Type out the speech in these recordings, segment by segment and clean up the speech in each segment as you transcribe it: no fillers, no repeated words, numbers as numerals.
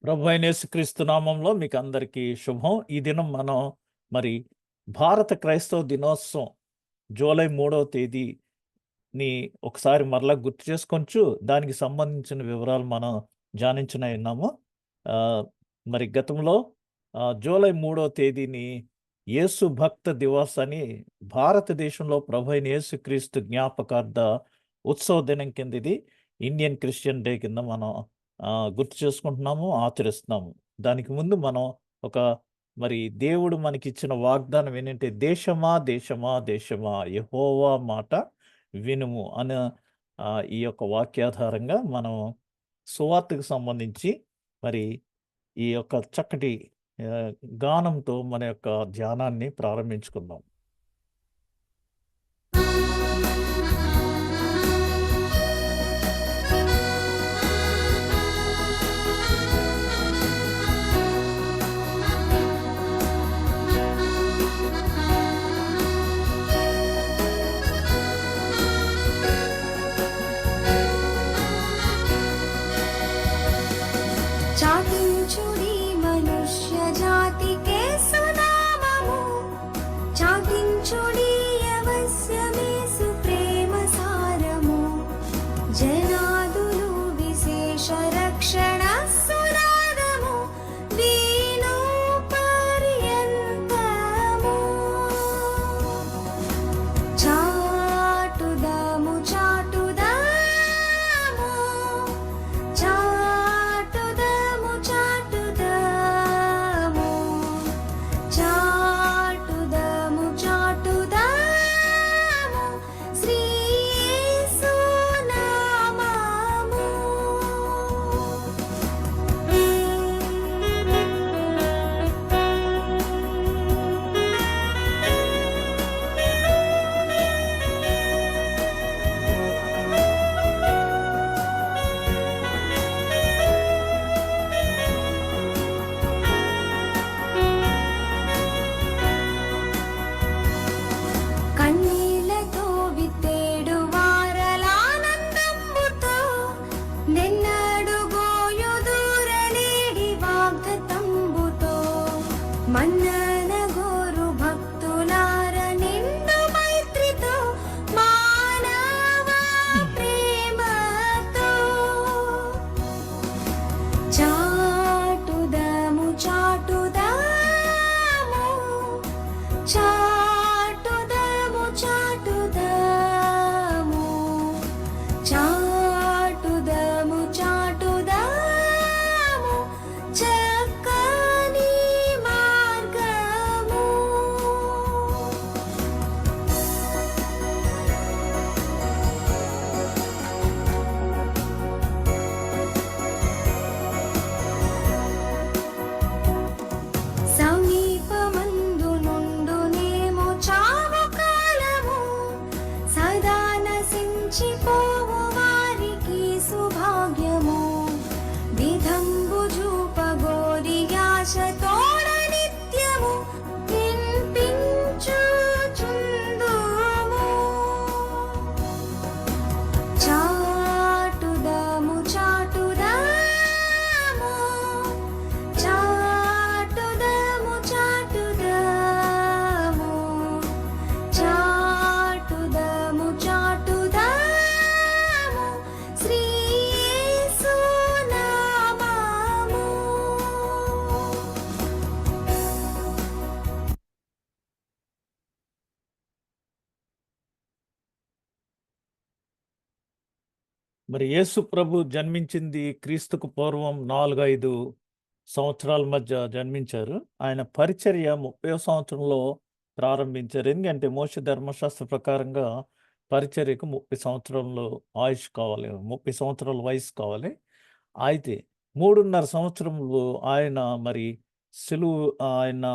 ప్రభువైన యేసుక్రీస్తు నామంలో మీకు అందరికీ శుభం. ఈ దినం మనం మరి భారత క్రైస్తవ దినోత్సవం జూలై 3వ తేదీని ఒకసారి మరలా గుర్తు చేసుకొంచు దానికి సంబంధించిన వివరాలు మనం ధ్యానించనున్నాము. ఆహ్, మరి గతంలో జూలై 3వ తేదీని యేసు భక్త దివస్ అని భారతదేశంలో ప్రభువైన యేసుక్రీస్తు జ్ఞాపకార్థ ఉత్సవ దినం కింద ఇది ఇండియన్ క్రిస్టియన్ డే కింద మనం గుర్తు చేసుకుంటున్నాము, ఆచరిస్తున్నాము. దానికి ముందు మనం ఒక మరి దేవుడు మనకిచ్చిన వాగ్దానం ఏంటంటే, దేశమా, దేశమా, దేశమా యెహోవా మాట వినుము అనే ఈ యొక్క వాక్యాధారంగా మనం సువార్తకు సంబంధించి మరి ఈ యొక్క చక్కటి ఆహ్, గానంతో మన యొక్క ధ్యానాన్ని ప్రారంభించుకుందాం. చాటించుడి మనుష్య జాతికే సునామము, చాటించుడి అవశ్యమేసు ప్రేమ సారము, జనాదులు విశేష రక్షణ సునాదము, వీణు పర్యంతము. చాటుదాము చాటుదాము, చాటుదాము చాటుదాము, చాటుదాము చాటుదాము, శ్రీ యేసు నామము. కన్నీళ్లతో విత్తేడు వారలానందంబుతో, నెన్నడుగోయుదూరలేడి వాగ్దత్తంబుతో, మన్ననగోరు భక్తులార నిండు మైత్రితో, మానవ ప్రేమతో. చాటుదాము చాటుదాము, చాటుదాము చాటుదాము, చాటుదాము చాటుదాము, చక్కని మార్గము. సమీపమందు నుండునేమో చావు కాలము, సదా నశించిపోవు వారికి సుభాగ్యము, విధంబు చూపగోరి ఆశతోడ నిత్యము వినిపించుచుందుము. చాటుదాము చాటుదాము, చాటుదాము చాటుదాము, చాటుదాము చాటుదాము, శ్రీ యేసు నామము. మరి యేసు ప్రభు జన్మించింది క్రీస్తుకు పూర్వం 4, 5 సంవత్సరాల మధ్య జన్మించారు. ఆయన పరిచర్య 30వ సంవత్సరంలో ప్రారంభించారు. ఎందుకంటే మోషే ధర్మశాస్త్ర ప్రకారంగా పరిచర్యకు 30 సంవత్సరంలో ఆయుష్ కావాలి. 30 సంవత్సరాల వయసు కావాలి. అయితే 3.5 సంవత్సరంలో ఆయన మరి ఆయన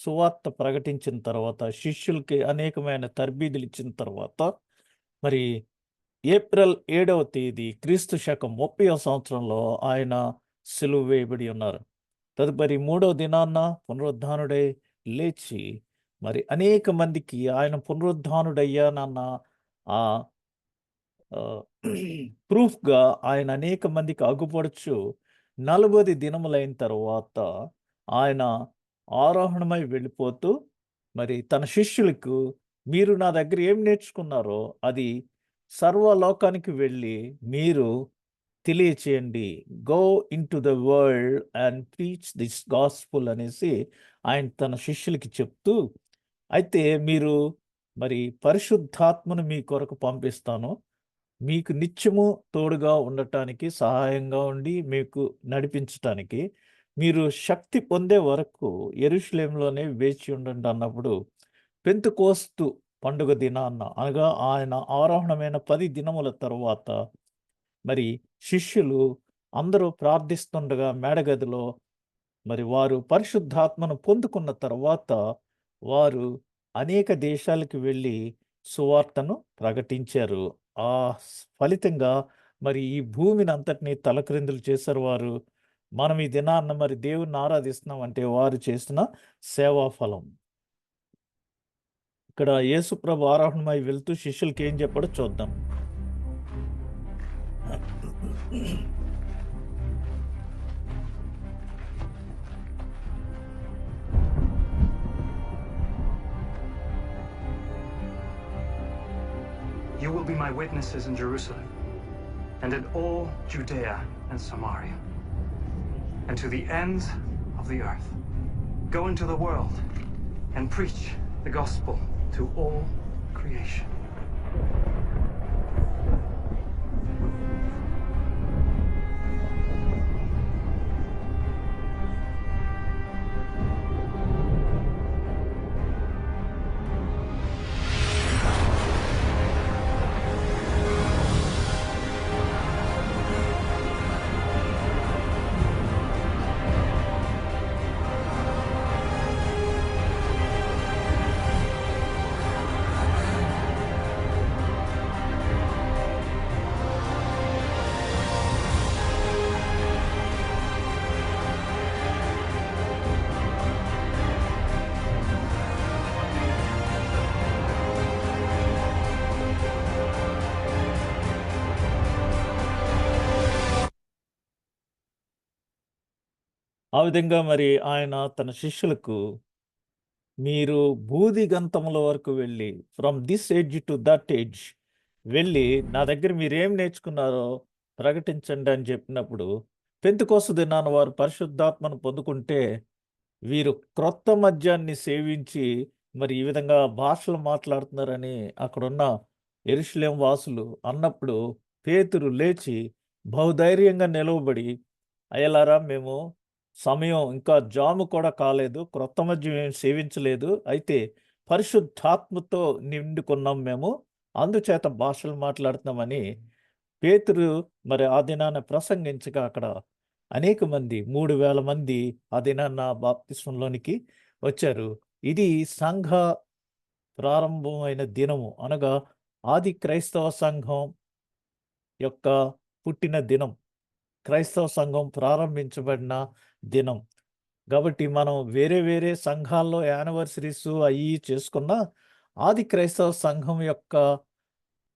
సువార్త ప్రకటించిన తర్వాత, శిష్యులకి అనేకమైన తర్బీదులు ఇచ్చిన తర్వాత, మరి ఏప్రిల్ 7వ తేదీ క్రీస్తు శకం 30వ సంవత్సరంలో ఆయన సిలువ వేయబడి ఉన్నారు. తదుపరి 3వ దినాన పునరుద్ధానుడై లేచి మరి అనేక మందికి ఆయన పునరుద్ధానుడయ్యానన్న ఆ ప్రూఫ్‌గా ఆయన అనేక మందికి అగుపడుచు 40 దినములైన తర్వాత ఆయన ఆరోహణమై వెళ్ళిపోతూ మరి తన శిష్యులకు మీరు నా దగ్గర ఏం నేర్చుకున్నారో అది సర్వలోకానికి వెళ్ళి మీరు తెలియచేయండి. Go into the world and preach this gospel అనేసి ఆయన తన శిష్యులకి చెప్తూ, అయితే మీరు మరి పరిశుద్ధాత్మను మీ కొరకు పంపిస్తాను. మీకు నిత్యము తోడుగా ఉండటానికి, సహాయంగా ఉండి మీకు నడిపించటానికి. మీరు శక్తి పొందే వరకు యెరూషలేములోనే వేచి ఉండండి అన్నప్పుడు, పెంతెకోస్తు పండుగ దినాన అనగా ఆయన ఆరోహణమైన 10 దినముల తరువాత మరి శిష్యులు అందరూ ప్రార్థిస్తుండగా మేడగదిలో మరి వారు పరిశుద్ధాత్మను పొందుకున్న తర్వాత వారు అనేక దేశాలకు వెళ్ళి సువార్తను ప్రకటించారు. ఆ ఫలితంగా మరి ఈ భూమిని అంతటిని తలక్రిందులు చేశారు వారు. మనం ఈ దినాన్న మరి దేవుణ్ణి ఆరాధిస్తున్నాం అంటే వారు చేసిన సేవా ఫలం. ఇక్కడ యేసుప్రభు ఆరోహణమై వెళ్తూ శిష్యులకి ఏం చెప్పాడో చూద్దాం. You will be my witnesses in Jerusalem and in all Judea and Samaria and to the ends of the earth. Go into the world and preach the gospel to all creation. ఆ విధంగా మరి ఆయన తన శిష్యులకు మీరు భూదిగంతముల వరకు వెళ్ళి from this age to that age వెళ్ళి నా దగ్గర మీరేం నేర్చుకున్నారో ప్రకటించండి అని చెప్పినప్పుడు, పెంతెకోస్తు దినాన వారు పరిశుద్ధాత్మను పొందుకుంటే వీరు క్రొత్త మద్యాన్ని సేవించి మరి ఈ విధంగా భాషలు మాట్లాడుతున్నారని అక్కడున్న యెరూషలేం వాసులు అన్నప్పుడు పేతురు లేచి బహుధైర్యంగా నిలవబడి, అయ్యలారా మేము సమయం ఇంకా జాము కూడా కాలేదు, క్రొత్త మద్యం ఏం సేవించలేదు, అయితే పరిశుద్ధాత్మతో నిండుకున్నాం మేము, అందుచేత భాషలు మాట్లాడుతున్నామని పేతురు మరి ఆ దినాన ప్రసంగించగా అక్కడ అనేక మంది 3,000 మంది ఆ దినాన్న బాప్తిస్మంలోనికి వచ్చారు. ఇది సంఘ ప్రారంభమైన దినము అనగా ఆది క్రైస్తవ సంఘం యొక్క పుట్టిన దినం, క్రైస్తవ సంఘం ప్రారంభించబడిన దినం. కాబట్టి మనం వేరే వేరే సంఘాల్లో యానివర్సరీస్ అయ్యి చేసుకున్న ఆది క్రైస్తవ సంఘం యొక్క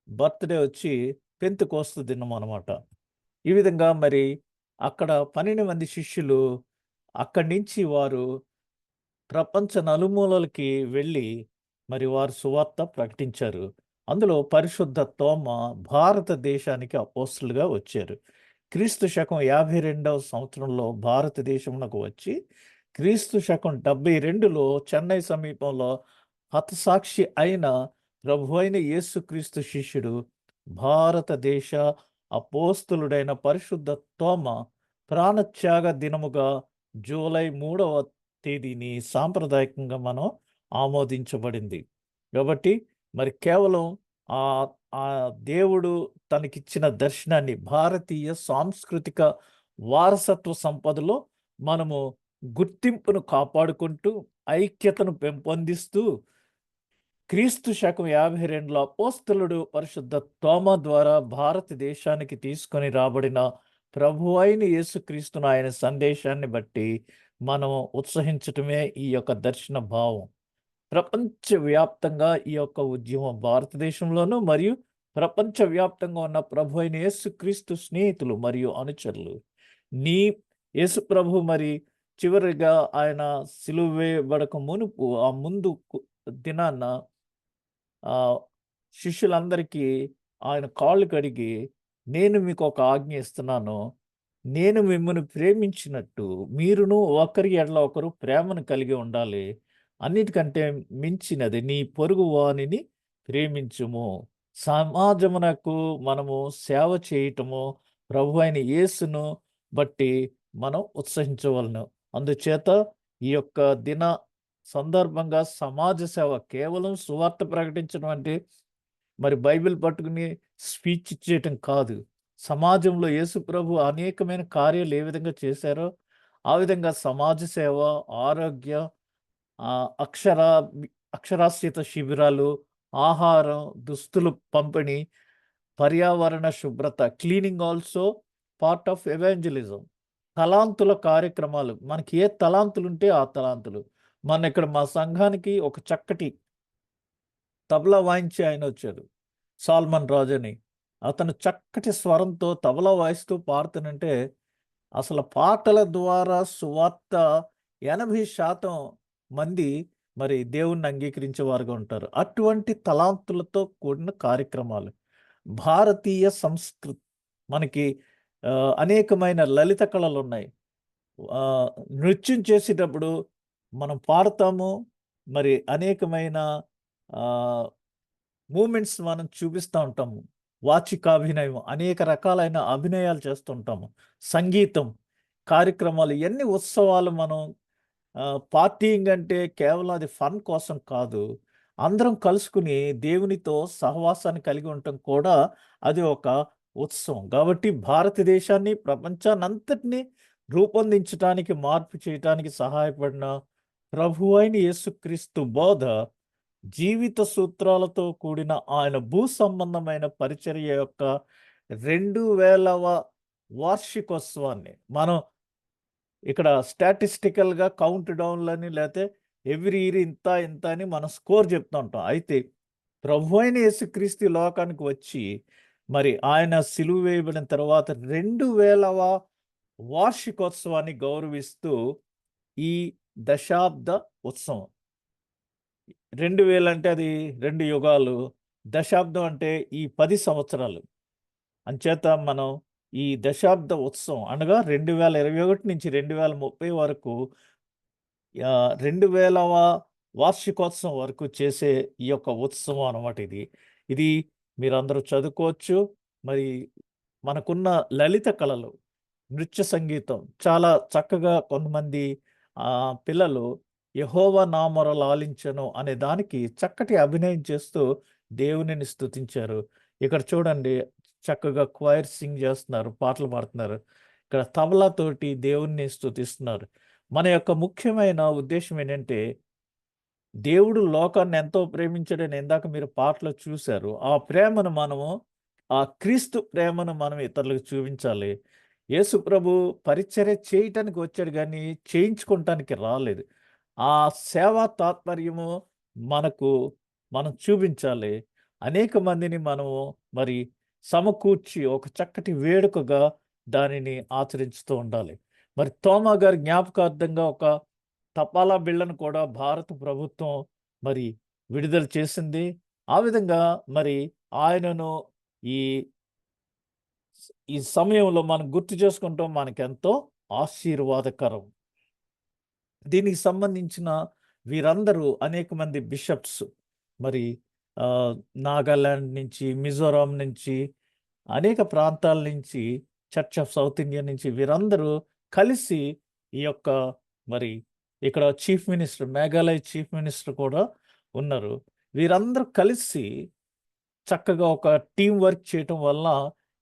బర్త్‌డే వచ్చి పెంతెకోస్తు దినం అనమాట. ఈ విధంగా మరి అక్కడ 12 మంది శిష్యులు అక్కడి నుంచి వారు ప్రపంచ నలుమూలలకి వెళ్ళి మరి వారు సువార్త ప్రకటించారు. అందులో పరిశుద్ధ తోమ భారతదేశానికి అపోస్తలుగా వచ్చారు. క్రీస్తు శకం 52వ సంవత్సరంలో భారతదేశమునకు వచ్చి క్రీస్తు శకం 72లో చెన్నై సమీపంలో హతసాక్షి అయిన ప్రభువైన యేసుక్రీస్తు శిష్యుడు భారతదేశ అపోస్తలుడైన పరిశుద్ధ తోమ ప్రాణత్యాగ దినముగా జూలై 3వ తేదీని సాంప్రదాయకంగా మనం ఆమోదించబడింది. కాబట్టి మరి కేవలం ఆ ఆ దేవుడు తనకిచ్చిన దర్శనాన్ని భారతీయ సాంస్కృతిక వారసత్వ సంపదలో మనము గుర్తింపును కాపాడుకుంటూ ఐక్యతను పెంపొందిస్తూ క్రీస్తు శకం 52లో అపోస్తలుడు పరిశుద్ధ తోమ ద్వారా భారతదేశానికి తీసుకొని రాబడిన ప్రభువైన యేసుక్రీస్తును ఆయన సందేశాన్ని బట్టి మనం ఉత్సహించటమే ఈ యొక్క దర్శన భావం. ప్రపంచవ్యాప్తంగా ఈ యొక్క ఉద్యమం భారతదేశంలోనూ మరియు ప్రపంచవ్యాప్తంగా ఉన్న ప్రభువైన యేసుక్రీస్తు స్నేహితులు మరియు అనుచరులు నీ యేసు ప్రభు మరి చివరిగా ఆయన సిలువ వేయబడక మునుపు ఆ ముందు దినాన ఆ శిష్యులందరికీ ఆయన కాళ్ళు కడిగి, నేను మీకు ఒక ఆజ్ఞ ఇస్తున్నాను, నేను మిమ్మల్ని ప్రేమించినట్టు మీరును ఒకరి ఎడల ఒకరు ప్రేమను కలిగి ఉండాలి. అన్నిటికంటే మించినది నీ పొరుగు వానిని ప్రేమించుము. సమాజమునకు మనము సేవ చేయటము ప్రభు అయిన యేసును బట్టి మనం ఉత్సహించవలను. అందుచేత ఈ యొక్క దిన సందర్భంగా సమాజ సేవ కేవలం సువార్త ప్రకటించడం అంటే మరి బైబిల్ పట్టుకుని స్పీచ్ ఇచ్చేయటం కాదు. సమాజంలో యేసు ప్రభు అనేకమైన కార్యాలు ఏ విధంగా చేశారో ఆ విధంగా సమాజ సేవ, ఆరోగ్య, అక్షర అక్షరాస్యత శిబిరాలు, ఆహారం, దుస్తులు పంపిణీ, పర్యావరణ శుభ్రత, cleaning also part of evangelism. తలాంతుల కార్యక్రమాలు, మనకి ఏ తలాంతులుంటే ఆ తలాంతులు. ఇక్కడ మా సంఘానికి ఒక చక్కటి తబలా వాయించే ఆయన వచ్చాడు, సాల్మన్ రాజు అని. అతను చక్కటి స్వరంతో తబలా వాయిస్తూ పాడుతానంటే అసలు పాటల ద్వారా సువార్త 80% మంది మరి దేవుణ్ణి అంగీకరించే వారుగా ఉంటారు. అటువంటి తలాంతులతో కూడిన కార్యక్రమాలు. భారతీయ సంస్కృతి మనకి అనేకమైన లలిత కళలు ఉన్నాయి. నృత్యం చేసేటప్పుడు మనం పాడతాము, మరి అనేకమైన మూమెంట్స్ మనం చూపిస్తూ ఉంటాము. వాచికాభినయం, అనేక రకాలైన అభినయాలు చేస్తుంటాము. సంగీతం కార్యక్రమాలు, ఇవన్నీ ఉత్సవాలు. మనం పార్టీయింగ్ అంటే కేవలం అది ఫన్ కోసం కాదు, అందరం కలుసుకుని దేవునితో సహవాసాన్ని కలిగి ఉండటం కూడా అది ఒక ఉత్సవం. కాబట్టి భారతదేశాన్ని, ప్రపంచాన్నంతటినీ రూపొందించడానికి, మార్పు చేయటానికి సహాయపడిన ప్రభు అయిన యేసుక్రీస్తు బోధ, జీవిత సూత్రాలతో కూడిన ఆయన భూ సంబంధమైన పరిచర్య యొక్క 2000వ వార్షికోత్సవాన్ని మనం ఇక్కడ స్టాటిస్టికల్గా కౌంట్ డౌన్లని, లేకపోతే ఎవ్రీ ఇయర్ ఇంత ఇంత అని మనం స్కోర్ చెప్తూ ఉంటాం. అయితే ప్రభు అయిన యేసుక్రీస్తు లోకానికి వచ్చి మరి ఆయన సిలువ వేయబడిన తర్వాత 2000వ వార్షికోత్సవాన్ని గౌరవిస్తూ ఈ దశాబ్ద ఉత్సవం. 2000 అంటే అది 2 యుగాలు, దశాబ్దం అంటే ఈ 10 సంవత్సరాలు. అంచేత మనం ఈ దశాబ్ద ఉత్సవం అనగా 2021 నుంచి 2030 వరకు 2000వ వార్షికోత్సవం వరకు చేసే ఈ యొక్క ఉత్సవం అన్నమాట ఇది. ఇది మీరందరూ చదువుకోవచ్చు. మరి మనకున్న లలిత కళలు, నృత్య సంగీతం చాలా చక్కగా కొంతమంది పిల్లలు యెహోవా నా మొరలు ఆలించెను అనే దానికి చక్కటి అభినయం చేస్తూ దేవునిని స్తుతించారు. ఇక్కడ చూడండి, చక్కగా క్వైర్ సింగ్ చేస్తున్నారు, పాటలు పాడుతున్నారు. ఇక్కడ తబలాతోటి దేవుణ్ణి స్తుతిస్తున్నారు. మన యొక్క ముఖ్యమైన ఉద్దేశం ఏంటంటే, దేవుడు లోకాన్ని ఎంతో ప్రేమించాడని ఇందాక మీరు పాటలో చూశారు. ఆ ప్రేమను మనము, ఆ క్రీస్తు ప్రేమను మనం ఇతరులకు చూపించాలి. యేసు ప్రభు పరిచర్య చేయటానికి వచ్చాడు కానీ చేయించుకోవటానికి రాలేదు. ఆ సేవా తాత్పర్యము మనం చూపించాలి. అనేక మందిని మనము మరి సమకూర్చి ఒక చక్కటి వేడుకగా దానిని ఆచరించుతూ ఉండాలి. మరి తోమా గారి జ్ఞాపకార్థంగా ఒక తపాలా బిళ్ళను కూడా భారత ప్రభుత్వం మరి విడుదల చేసింది. ఆ విధంగా మరి ఆయనను ఈ సమయంలో మనం గుర్తు చేసుకుంటాం, మనకెంతో ఆశీర్వాదకరం. దీనికి సంబంధించిన వీరందరూ అనేక మంది బిషప్స్ మరి నాగాలాండ్ నుంచి, మిజోరాం నుంచి, అనేక ప్రాంతాల నుంచి, చర్చ్ ఆఫ్ సౌత్ ఇండియా నుంచి వీరందరూ కలిసి ఈ యొక్క మరి ఇక్కడ chief minister, Meghalaya chief minister కూడా ఉన్నారు. వీరందరూ కలిసి చక్కగా ఒక టీం వర్క్ చేయటం వల్ల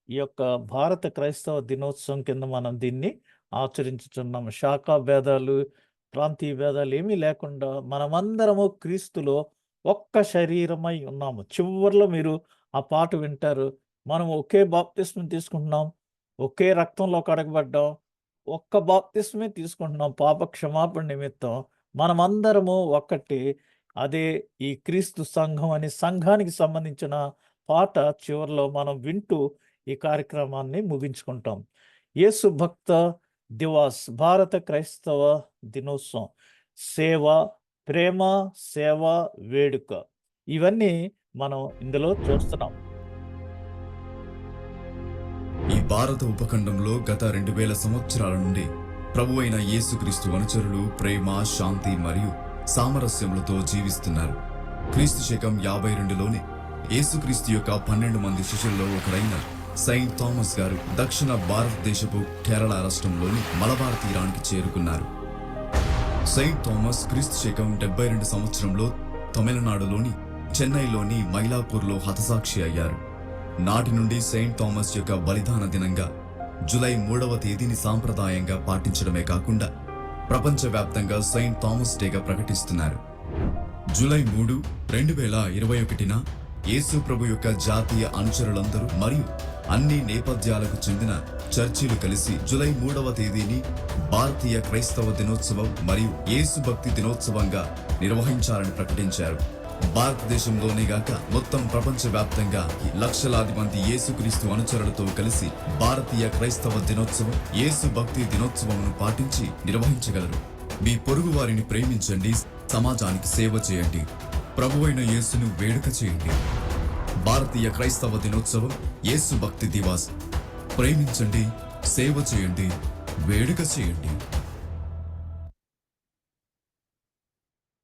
ఈ యొక్క భారత క్రైస్తవ దినోత్సవం కింద మనం దీన్ని ఆచరించుచున్నాము. శాఖా భేదాలు, ప్రాంతీయ భేదాలు ఏమీ లేకుండా మనమందరము క్రీస్తులో ఒక్క శరీరమై ఉన్నాము. చివరిలో మీరు ఆ పాట వింటారు. మనం ఒకే బాప్తిస్మం తీసుకుంటున్నాం, ఒకే రక్తంలో కడగబడ్డాం, ఒక్క బాప్తిస్మే తీసుకుంటున్నాం పాప క్షమాపణ నిమిత్తం. మనమందరము ఒక్కటి. అదే ఈ క్రీస్తు సంఘం అనే సంఘానికి సంబంధించిన పాట చివరిలో మనం వింటూ ఈ కార్యక్రమాన్ని ముగించుకుంటాం. యేసు భక్త దివాస్ భారత క్రైస్తవ దినోత్సవం సేవ, ప్రేమ, సేవ, వేడుక ఇవన్నీ మనం ఇందులో చూస్తున్నాం. ఈ భారత ఉపఖండంలో గత 2000 సంవత్సరాల నుండి ప్రభు అయిన యేసుక్రీస్తు అనుచరులు ప్రేమ, శాంతి మరియు సామరస్యములతో జీవిస్తున్నారు. క్రీస్తు శకం 52లోని యేసుక్రీస్తు యొక్క 12 మంది శిష్యుల్లో ఒకరైన సెయింట్ థామస్ గారు దక్షిణ భారతదేశపు కేరళ రాష్ట్రంలోని మలబార్ తీరానికి చేరుకున్నారు. సెయింట్ థామస్ క్రీస్తు శకం 72 సంవత్సరంలో తమిళనాడులోని చెన్నైలోని మైలాపూర్లో హతసాక్షి అయ్యారు. నాటి నుండి సెయింట్ థామస్ యొక్క బలిదాన దినంగా జూలై 3వ తేదీని సాంప్రదాయంగా పాటించడమే కాకుండా ప్రపంచవ్యాప్తంగా సెయింట్ థామస్ డేగా ప్రకటిస్తున్నారు. జూలై 3, 2021న యేసు ప్రభు యొక్క జాతీయ అనుచరులందరూ మరియు అన్ని నేపథ్యాలకు చెందిన చర్చిలు కలిసి జూలై 3వ తేదీని భారతీయ క్రైస్తవ దినోత్సవం మరియు యేసు భక్తి దినోత్సవంగా నిర్వహించాలని ప్రకటించారు. భారతదేశంలోనే గాక మొత్తం ప్రపంచవ్యాప్తంగా లక్షలాది మంది యేసుక్రీస్తు అనుచరులతో కలిసి భారతీయ క్రైస్తవ దినోత్సవం, యేసు భక్తి దినోత్సవంను పాటించి నిర్వహించగలరు. మీ పొరుగు వారిని ప్రేమించండి, సమాజానికి సేవ చేయండి, ప్రభువైన యేసును వేడుక చేయండి. భారతీయ క్రైస్తవ దినోత్సవం, యేసు భక్తి దివాస్. ప్రేమించండి, సేవ చేయండి, వేడుక చేయండి.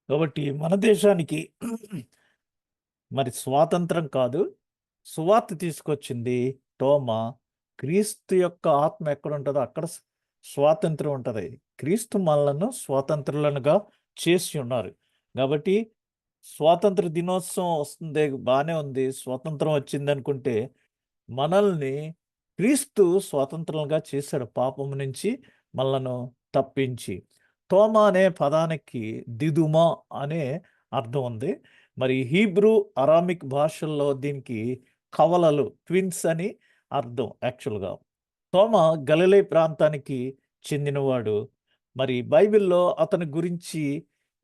కాబట్టి మన దేశానికి మరి స్వాతంత్రం కాదు, సువార్త తీసుకొచ్చింది తోమా. క్రీస్తు యొక్క ఆత్మ ఎక్కడ ఉంటుందో అక్కడ స్వాతంత్రం ఉంటుంది. క్రీస్తు మనలను స్వాతంత్రులనుగా చేసి ఉన్నారు. కాబట్టి స్వాతంత్ర దినోత్సవం వస్తుంది, బాగానే ఉంది, స్వాతంత్రం వచ్చింది అనుకుంటే మనల్ని క్రీస్తు స్వాతంత్రంగా చేశాడు, పాపం నుంచి మనలను తప్పించి. తోమా అనే పదానికి దిదుమా అనే అర్థం ఉంది. మరి హీబ్రూ, అరామిక్ భాషల్లో దీనికి కవలలు, ట్విన్స్ అని అర్థం. యాక్చువల్గా తోమా గలిలే ప్రాంతానికి చెందినవాడు. మరి బైబిల్లో అతని గురించి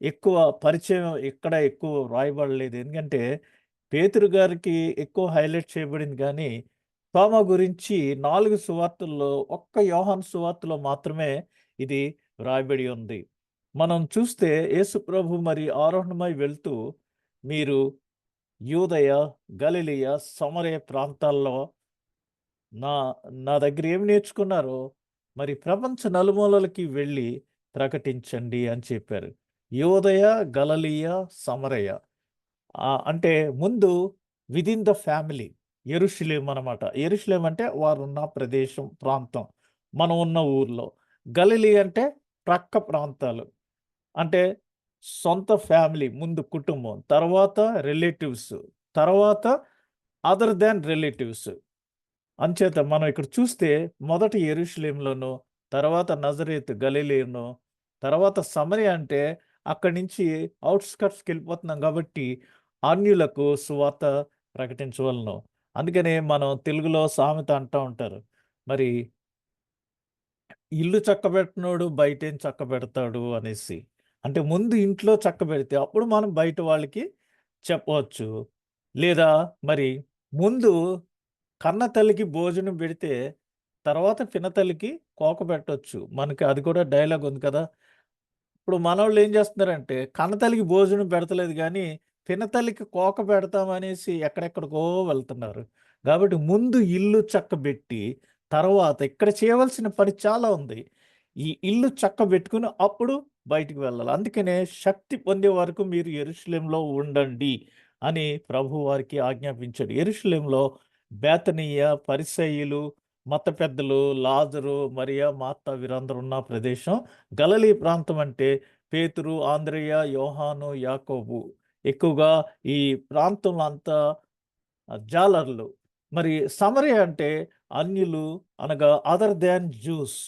ఎక్కువ పరిచయం ఎక్కడ ఎక్కువ రాయబడలేదు. ఎందుకంటే పేతురు గారికి ఎక్కువ హైలైట్ చేయబడింది, కానీ తోమా గురించి 4 సువార్తల్లో ఒక్క యోహాను సువార్తలో మాత్రమే ఇది రాయబడి ఉంది. మనం చూస్తే యేసు ప్రభు మరి ఆరోహణమై వెళ్తూ మీరు యూదయ, గలిలయ, సమరయ ప్రాంతాల్లో నా నా దగ్గర ఏమి నేర్చుకున్నారో మరి ప్రపంచ నలుమూలలకి వెళ్ళి ప్రకటించండి అని చెప్పారు. యూదయ, గలిలయ, సమరయ అంటే ముందు విదిన్ ద ఫ్యామిలీ యెరూషలేం అన్నమాట. యెరూషలేం అంటే వారు ఉన్న ప్రదేశం, ప్రాంతం, మనం ఉన్న ఊర్లో. గలిలీ అంటే ప్రక్క ప్రాంతాలు, అంటే సొంత ఫ్యామిలీ, ముందు కుటుంబం, తర్వాత రిలేటివ్స్, తర్వాత అదర్ దాన్ రిలేటివ్స్. అంచేత మనం ఇక్కడ చూస్తే మొదట యెరూషలేంలోను, తర్వాత నజరేత్ గలిలయను, తర్వాత సమరయ అంటే అక్కడి నుంచి అవుట్స్కట్స్కి వెళ్ళిపోతున్నాం కాబట్టి అన్యులకు సువార్త ప్రకటించవలను. అందుకనే మనం తెలుగులో సామెత అంటూ ఉంటారు, మరి ఇల్లు చక్కబెట్టినోడు బయటేం చక్కబెడతాడు అనేసి. అంటే ముందు ఇంట్లో చక్కబెడితే అప్పుడు మనం బయట వాళ్ళకి చెప్పవచ్చు. లేదా మరి ముందు కన్న తల్లికి భోజనం పెడితే తర్వాత పినతల్లికి కోక పెట్టొచ్చు. మనకి అది కూడా డైలాగ్ ఉంది కదా. ఇప్పుడు మనోళ్ళు ఏం చేస్తున్నారంటే కన్నతల్లికి భోజనం పెడతలేదు కానీ పినతల్లికి కోక పెడతామనేసి ఎక్కడెక్కడికో వెళ్తున్నారు. కాబట్టి ముందు ఇల్లు చక్కబెట్టి తర్వాత ఇక్కడ చేయవలసిన పని చాలా ఉంది. ఈ ఇల్లు చక్కబెట్టుకుని అప్పుడు బయటికి వెళ్ళాలి. అందుకనే శక్తి పొందే వరకు మీరు యెరూషలేంలో ఉండండి అని ప్రభు వారికి ఆజ్ఞాపించాడు. యెరూషలేంలో బేతనీయ, పరిసయ్యులు, మత పెద్దలు, లాజరు, మరియా, మార్త వీరందరూ ఉన్న ప్రదేశం. గలిలీ ప్రాంతం అంటే పేతురు, ఆంద్రెయ, యోహాను, యాకోబు ఎక్కువగా ఈ ప్రాంతంలో అంతా జాలర్లు. మరి సమరయ అంటే అన్యులు, అనగా అదర్ దాన్ జ్యూస్,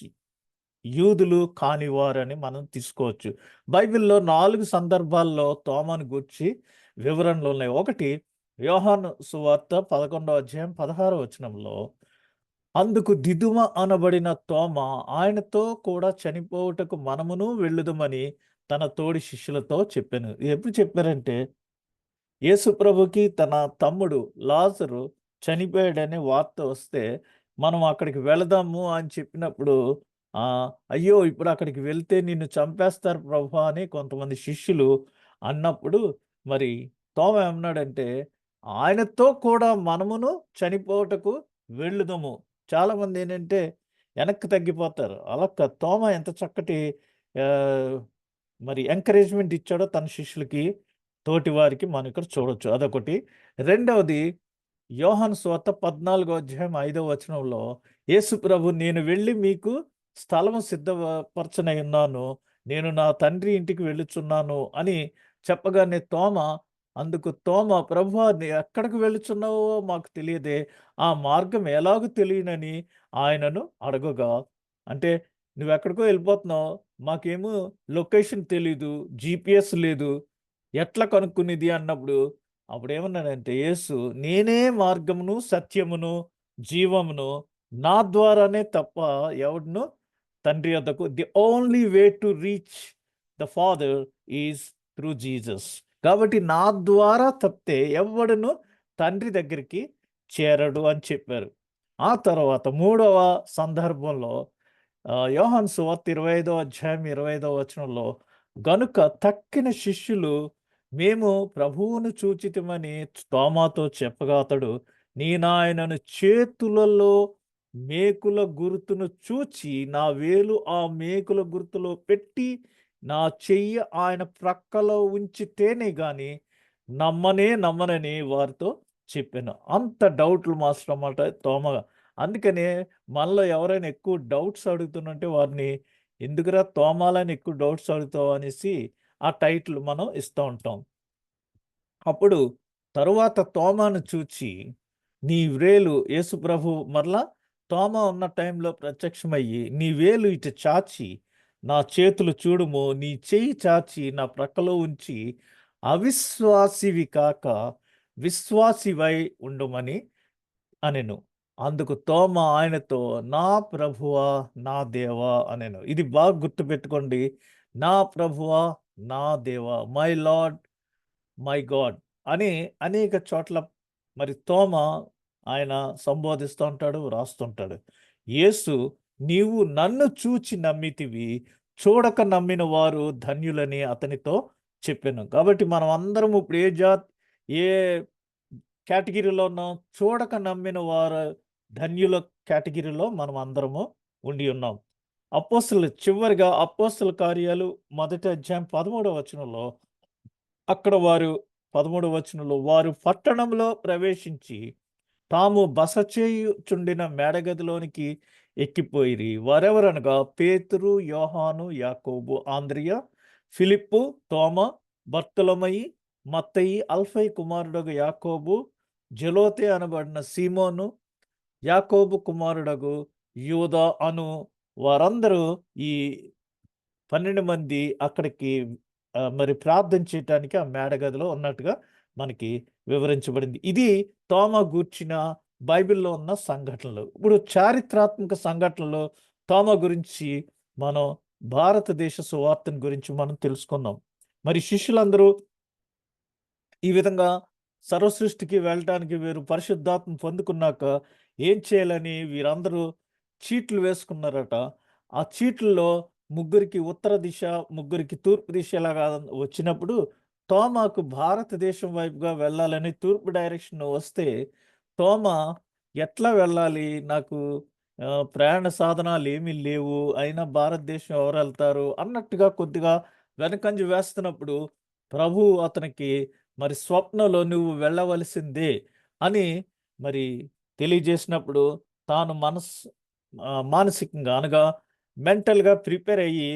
యూదులు కానివారని మనం తీసుకోవచ్చు. బైబిల్లో 4 సందర్భాల్లో తోమాను గూర్చి వివరణలు ఉన్నాయి. ఒకటి యోహాను సువార్త 11వ అధ్యాయం 16వ వచనంలో, అందుకు దిదుమ అనబడిన తోమా ఆయనతో కూడా చనిపోవుటకు మనమును వెళ్ళుదమని తన తోడి శిష్యులతో చెప్పాను. ఎప్పుడు చెప్పారంటే యేసు ప్రభుకి తన తమ్ముడు లాజరు చనిపోయాడనే వార్త వస్తే మనం అక్కడికి వెళదాము అని చెప్పినప్పుడు అయ్యో ఇప్పుడు అక్కడికి వెళ్తే నిన్ను చంపేస్తారు ప్రభు అని కొంతమంది శిష్యులు అన్నప్పుడు మరి తోమ ఏమన్నాడంటే ఆయనతో కూడా మనమును చనిపోవటకు వెళ్ళుదము. చాలామంది ఏంటంటే వెనక్కి తగ్గిపోతారు. అలా తోమ ఎంత చక్కటి ఆ, మరి ఎంకరేజ్మెంట్ ఇచ్చాడో తన శిష్యులకి, తోటి వారికి మనం ఇక్కడ చూడొచ్చు. అదొకటి. రెండవది యోహాను సువార్త 14వ అధ్యాయం 5వ వచనంలో యేసు ప్రభు నేను వెళ్ళి మీకు స్థలము సిద్ధపరచనై ఉన్నాను, నేను నా తండ్రి ఇంటికి వెళ్ళుచున్నాను అని చెప్పగానే అందుకు ప్రభువా ఎక్కడికి వెళ్ళుచున్నావో మాకు తెలియదే, ఆ మార్గం ఎలాగూ తెలియనని ఆయనను అడగగా, అంటే నువ్వెక్కడికో వెళ్ళిపోతున్నావు, మాకేమో లొకేషన్ తెలీదు, జీపీఎస్ లేదు, ఎట్లా కనుక్కునేది అన్నప్పుడు అప్పుడేమన్నాడంటే యేసు నేనే మార్గమును సత్యమును జీవమును, నా ద్వారానే తప్ప ఎవడును తండ్రి యొద్దకు, the only way to reach the father is through Jesus. కాబట్టి నా ద్వారా తప్పితే ఎవడును తండ్రి దగ్గరికి చేరడు అని చెప్పారు. ఆ తర్వాత మూడవ సందర్భంలో యోహాను సువార్త 25వ అధ్యాయం 25వ వచనంలో గనుక తక్కిన శిష్యులు మేము ప్రభువును చూచితిమని తోమాతో చెప్పగా అతడు నేనాయనను చేతులలో మేకుల గుర్తును చూచి నా వేలు ఆ మేకుల గుర్తులో పెట్టి నా చెయ్యి ఆయన ప్రక్కలో ఉంచితేనే గాని నమ్మనని వారితో చెప్పాను. అంత డౌట్లు మాస్టర్ అన్నమాట తోమ. అందుకనే మనలో ఎవరైనా ఎక్కువ డౌట్స్ అడుగుతున్నంటే వారిని ఎందుకురా తోమాలని ఎక్కువ డౌట్స్ అడుగుతావు అనేసి ఆ టైటిల్ మనం ఇస్తూ ఉంటాం. అప్పుడు తరువాత తోమాను చూచి నీ వ్రేలు, యేసు ప్రభు మరలా తోమ ఉన్న టైంలో ప్రత్యక్షమయ్యి నీ వేలు ఇటు చాచి నా చేతులు చూడుము, నీ చెయ్యి చాచి నా ప్రక్కలో ఉంచి అవిశ్వాసివి కాక విశ్వాసివై ఉండుమని అనెను. అందుకు తోమ ఆయనతో నా ప్రభువా నా దేవా అనెను. ఇది బాగా గుర్తుపెట్టుకోండి. నా ప్రభువా నా దేవా, మై లార్డ్ మై గాడ్ అని అనేక చోట్ల మరి తోమ ఆయన సంబోధిస్తూ ఉంటాడు, రాస్తుంటాడు. యేసు నీవు నన్ను చూచి నమ్మితివి, చూడక నమ్మిన వారు ధన్యులని అతనితో చెప్పాను. కాబట్టి మనం అందరం ఇప్పుడు ఏ కేటగిరీలో ఉన్నాం? చూడక నమ్మిన వారు ధన్యుల కేటగిరీలో మనం అందరము ఉండి ఉన్నాం. చివరిగా అపోస్తల కార్యాలు 1వ అధ్యాయం 13వ వచనంలో అక్కడ వారు 13వ వచనంలో వారు పట్టణంలో ప్రవేశించి తాము బస చేయుచుండిన మేడగదిలోనికి ఎక్కిపోయిరి. వారెవరనగా పేతురు, యోహాను, యాకోబు, ఆంద్రియ, ఫిలిప్పు, తోమ, బర్తొలొమయి, మత్తయి, అల్ఫై కుమారుడగు యాకోబు, జెలోతే అనబడిన సీమోను, యాకోబు కుమారుడగు యూదా అను వారందరూ ఈ 12 మంది అక్కడికి మరి ప్రార్థన చేయటానికి ఆ మేడగదిలో ఉన్నట్టుగా మనకి వివరించబడింది. ఇది తోమ గూర్చిన బైబిల్లో ఉన్న సంఘటనలు. ఇప్పుడు చారిత్రాత్మక సంఘటనలు తోమ గురించి మనం భారతదేశ సువార్తను గురించి మనం తెలుసుకుందాం. మరి శిష్యులందరూ ఈ విధంగా సర్వసృష్టికి వెళ్ళటానికి వీరు పరిశుద్ధాత్మ పొందుకున్నాక ఏం చేయాలని వీరందరూ చీట్లు వేసుకున్నారట. ఆ చీట్లలో ముగ్గురికి ఉత్తర దిశ, ముగ్గురికి తూర్పు దిశ లాగా వచ్చినప్పుడు తోమాకు భారతదేశం వైపుగా వెళ్ళాలని తూర్పు డైరెక్షన్ వస్తే తోమ ఎట్లా వెళ్ళాలి, నాకు ప్రయాణ సాధనాలు ఏమీ లేవు, అయినా భారతదేశం ఎవరు వెళ్తారు అన్నట్టుగా కొద్దిగా వెనకంజ వేస్తున్నప్పుడు ప్రభు అతనికి మరి స్వప్నంలో నువ్వు వెళ్ళవలసిందే అని మరి తెలియజేసినప్పుడు తాను మానసికంగా అనగా మెంటల్గా ప్రిపేర్ అయ్యి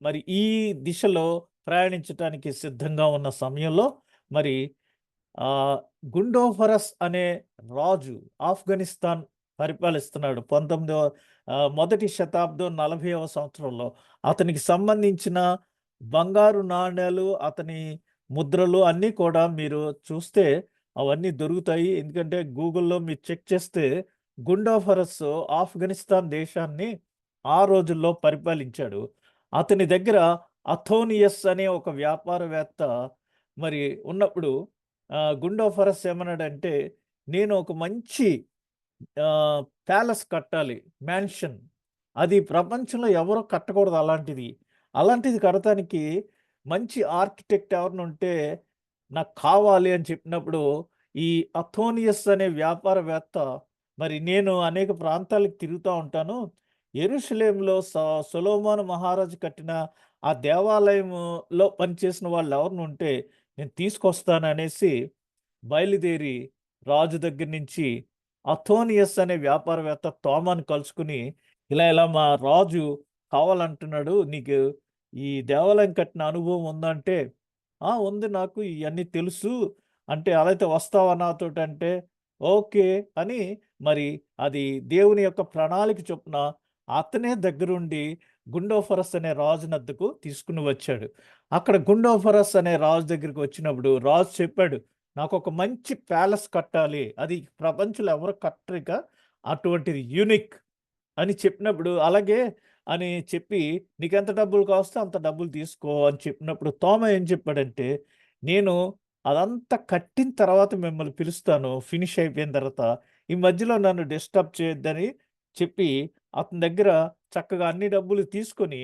మరి ఈ దిశలో ప్రయాణించటానికి సిద్ధంగా ఉన్న సమయంలో మరి గుండోఫరస్ అనే రాజు ఆఫ్ఘనిస్తాన్ పరిపాలిస్తున్నాడు. మొదటి శతాబ్దం 40వ సంవత్సరంలో అతనికి సంబంధించిన బంగారు నాణ్యాలు, అతని ముద్రలు అన్నీ కూడా మీరు చూస్తే అవన్నీ దొరుకుతాయి. ఎందుకంటే గూగుల్లో మీరు చెక్ చేస్తే గుండోఫరస్ ఆఫ్ఘనిస్తాన్ దేశాన్ని ఆ రోజుల్లో పరిపాలించాడు. అతని దగ్గర అథోనియస్ అనే ఒక వ్యాపారవేత్త మరి ఉన్నప్పుడు గుండోఫరస్ ఏమన్నాడంటే నేను ఒక మంచి ప్యాలెస్ కట్టాలి, మ్యాన్షన్, అది ప్రపంచంలో ఎవరో కట్టకూడదు అలాంటిది. అలాంటిది కడతానికి మంచి ఆర్కిటెక్ట్ ఎవరైనా ఉంటే నాకు కావాలి అని చెప్పినప్పుడు, ఈ అథోనియస్ అనే వ్యాపారవేత్త, మరి నేను అనేక ప్రాంతాలకు తిరుగుతా ఉంటాను. యెరూషలేములో సొలొమోను మహారాజు కట్టిన ఆ దేవాలయంలో పనిచేసిన వాళ్ళు ఎవరైనా ఉంటే నేను తీసుకొస్తాననేసి బయలుదేరి రాజు దగ్గర నుంచి అథోనియస్ అనే వ్యాపారవేత్త తోమాను కలుసుకుని, ఇలా మా రాజు కావాలంటున్నాడు. నీకు ఈ దేవాలయం కట్టిన అనుభవం ఉందంటే, "ఆ! ఉంది నాకు. ఇయన్నీ తెలుసు." అంటే, "అలా అయితే వస్తావా నాతోటంటే?" ఓకే. అని మరి అది దేవుని యొక్క ప్రణాళిక చొప్పున అతనే దగ్గరుండి గుండోఫరస్ అనే రాజునద్దకు తీసుకొని వచ్చాడు. అక్కడ గుండోఫరస్ అనే రాజు దగ్గరికి వచ్చినప్పుడు రాజు చెప్పాడు, "నాకొక మంచి ప్యాలెస్ కట్టాలి. అది ప్రపంచంలో ఎవరు కట్టరిక. అటువంటిది యూనిక్." అని చెప్పినప్పుడు, "అలాగే" అని చెప్పి, "నీకెంత డబ్బులు కావాస్తే అంత డబ్బులు తీసుకో" అని చెప్పినప్పుడు తోమా ఏం చెప్పాడంటే, "నేను అదంతా కట్టిన తర్వాత మిమ్మల్ని పిలుస్తాను. ఫినిష్ అయిపోయిన తర్వాత. ఈ మధ్యలో నన్ను డిస్టర్బ్ చేయొద్దని" చెప్పి అతని దగ్గర చక్కగా అన్ని డబ్బులు తీసుకొని,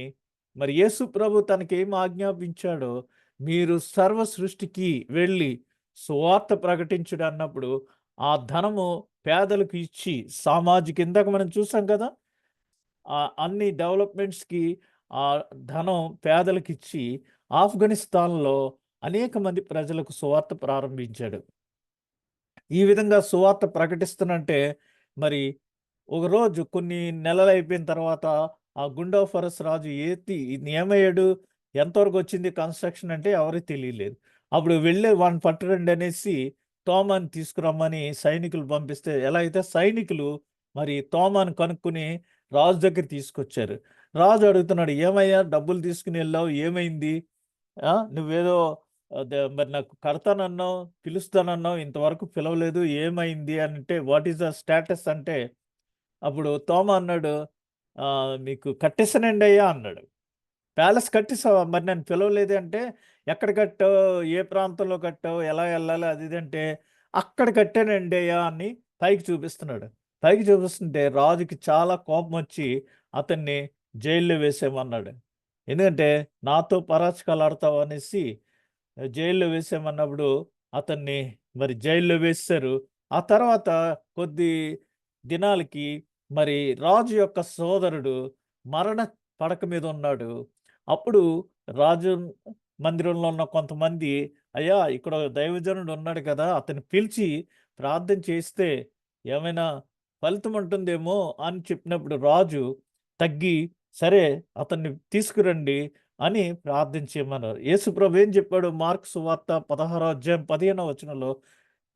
మరి యేసు ప్రభు తనకేం ఆజ్ఞాపించాడో, "మీరు సర్వ సృష్టికి వెళ్ళి సువార్త ప్రకటించుడు" అన్నప్పుడు, ఆ ధనము పేదలకు ఇచ్చి సామాజిక ఇందాక మనం చూసాం కదా! అన్ని డెవలప్‌మెంట్స్‌కి ఆ ధనం పేదలకిచ్చి ఆఫ్ఘనిస్తాన్‌లో అనేక మంది ప్రజలకు సువార్త ప్రారంభించాడు. ఈ విధంగా సువార్త ప్రకటిస్తునంటే మరి ఒకరోజు కొన్ని నెలలయిపోయిన తర్వాత ఆ గుండోఫరస్ రాజు ఏమయ్యాడు? ఎంతవరకు వచ్చింది కన్‌స్ట్రక్షన్ అంటే ఎవరికీ తెలియలేదు. అప్పుడు వెళ్ళి వాడిని పట్టురండి అనేసి తోమాని తీసుకురమ్మని సైనికులు పంపిస్తే ఎలా అయితే సైనికులు మరి తోమాను కనుక్కొని రాజు దగ్గర తీసుకొచ్చారు. రాజు అడుగుతున్నాడు, "ఏమయ్యా డబ్బులు తీసుకొని ఎళ్ళావు ఏమైంది? నువ్వేదో మరి నాకు కడతానన్నావు, పిలుస్తానన్నావు, ఇంతవరకు పిలవలేదు ఏమైంది?" అంటే వాట్ ఈస్ ద స్టేటస్ అంటే అప్పుడు తోమా అన్నాడు, "మీకు కట్టేసానండయ్యా" అన్నాడు. "ప్యాలెస్ కట్టేసావా? మరి నన్ను పిలవలేదే" అంటే, "ఎక్కడ కట్టావు? ఏ ప్రాంతంలో కట్టావు? ఎలా ఎళ్ళాలి?" అది ఇది అంటే, "అక్కడ కట్టానండయ్యా" అని పైకి చూపిస్తున్నాడు. పైకి చూపిస్తుంటే రాజుకి చాలా కోపమొచ్చి అతన్ని జైల్‌లో వేసేయమన్నాడు. ఎందుకంటే, "నాతో పరాచకాలు ఆడతావు" అనేసి జైల్‌లో వేసేయమన్నప్పుడు అతన్ని మరి జైల్‌లో వేసేశారు. ఆ తర్వాత కొద్ది దినాలకి మరి రాజు యొక్క సోదరుడు మరణ పడక మీద ఉన్నాడు. అప్పుడు రాజు మందిరంలో ఉన్న కొంతమంది, "అయ్యా! ఇక్కడ దైవజనుడు ఉన్నాడు కదా! అతన్ని పిలిచి ప్రార్థన చేస్తే ఏమైనా ఫలితం ఉంటుందేమో" అని చెప్పినప్పుడు రాజు తగ్గి, "సరే అతన్ని తీసుకురండి" అని ప్రార్థన చేయమన్నారు. యేసుప్రభు ఏం చెప్పాడు? మార్కు సువార్త 16వ అధ్యాయం 15వ వచనంలో,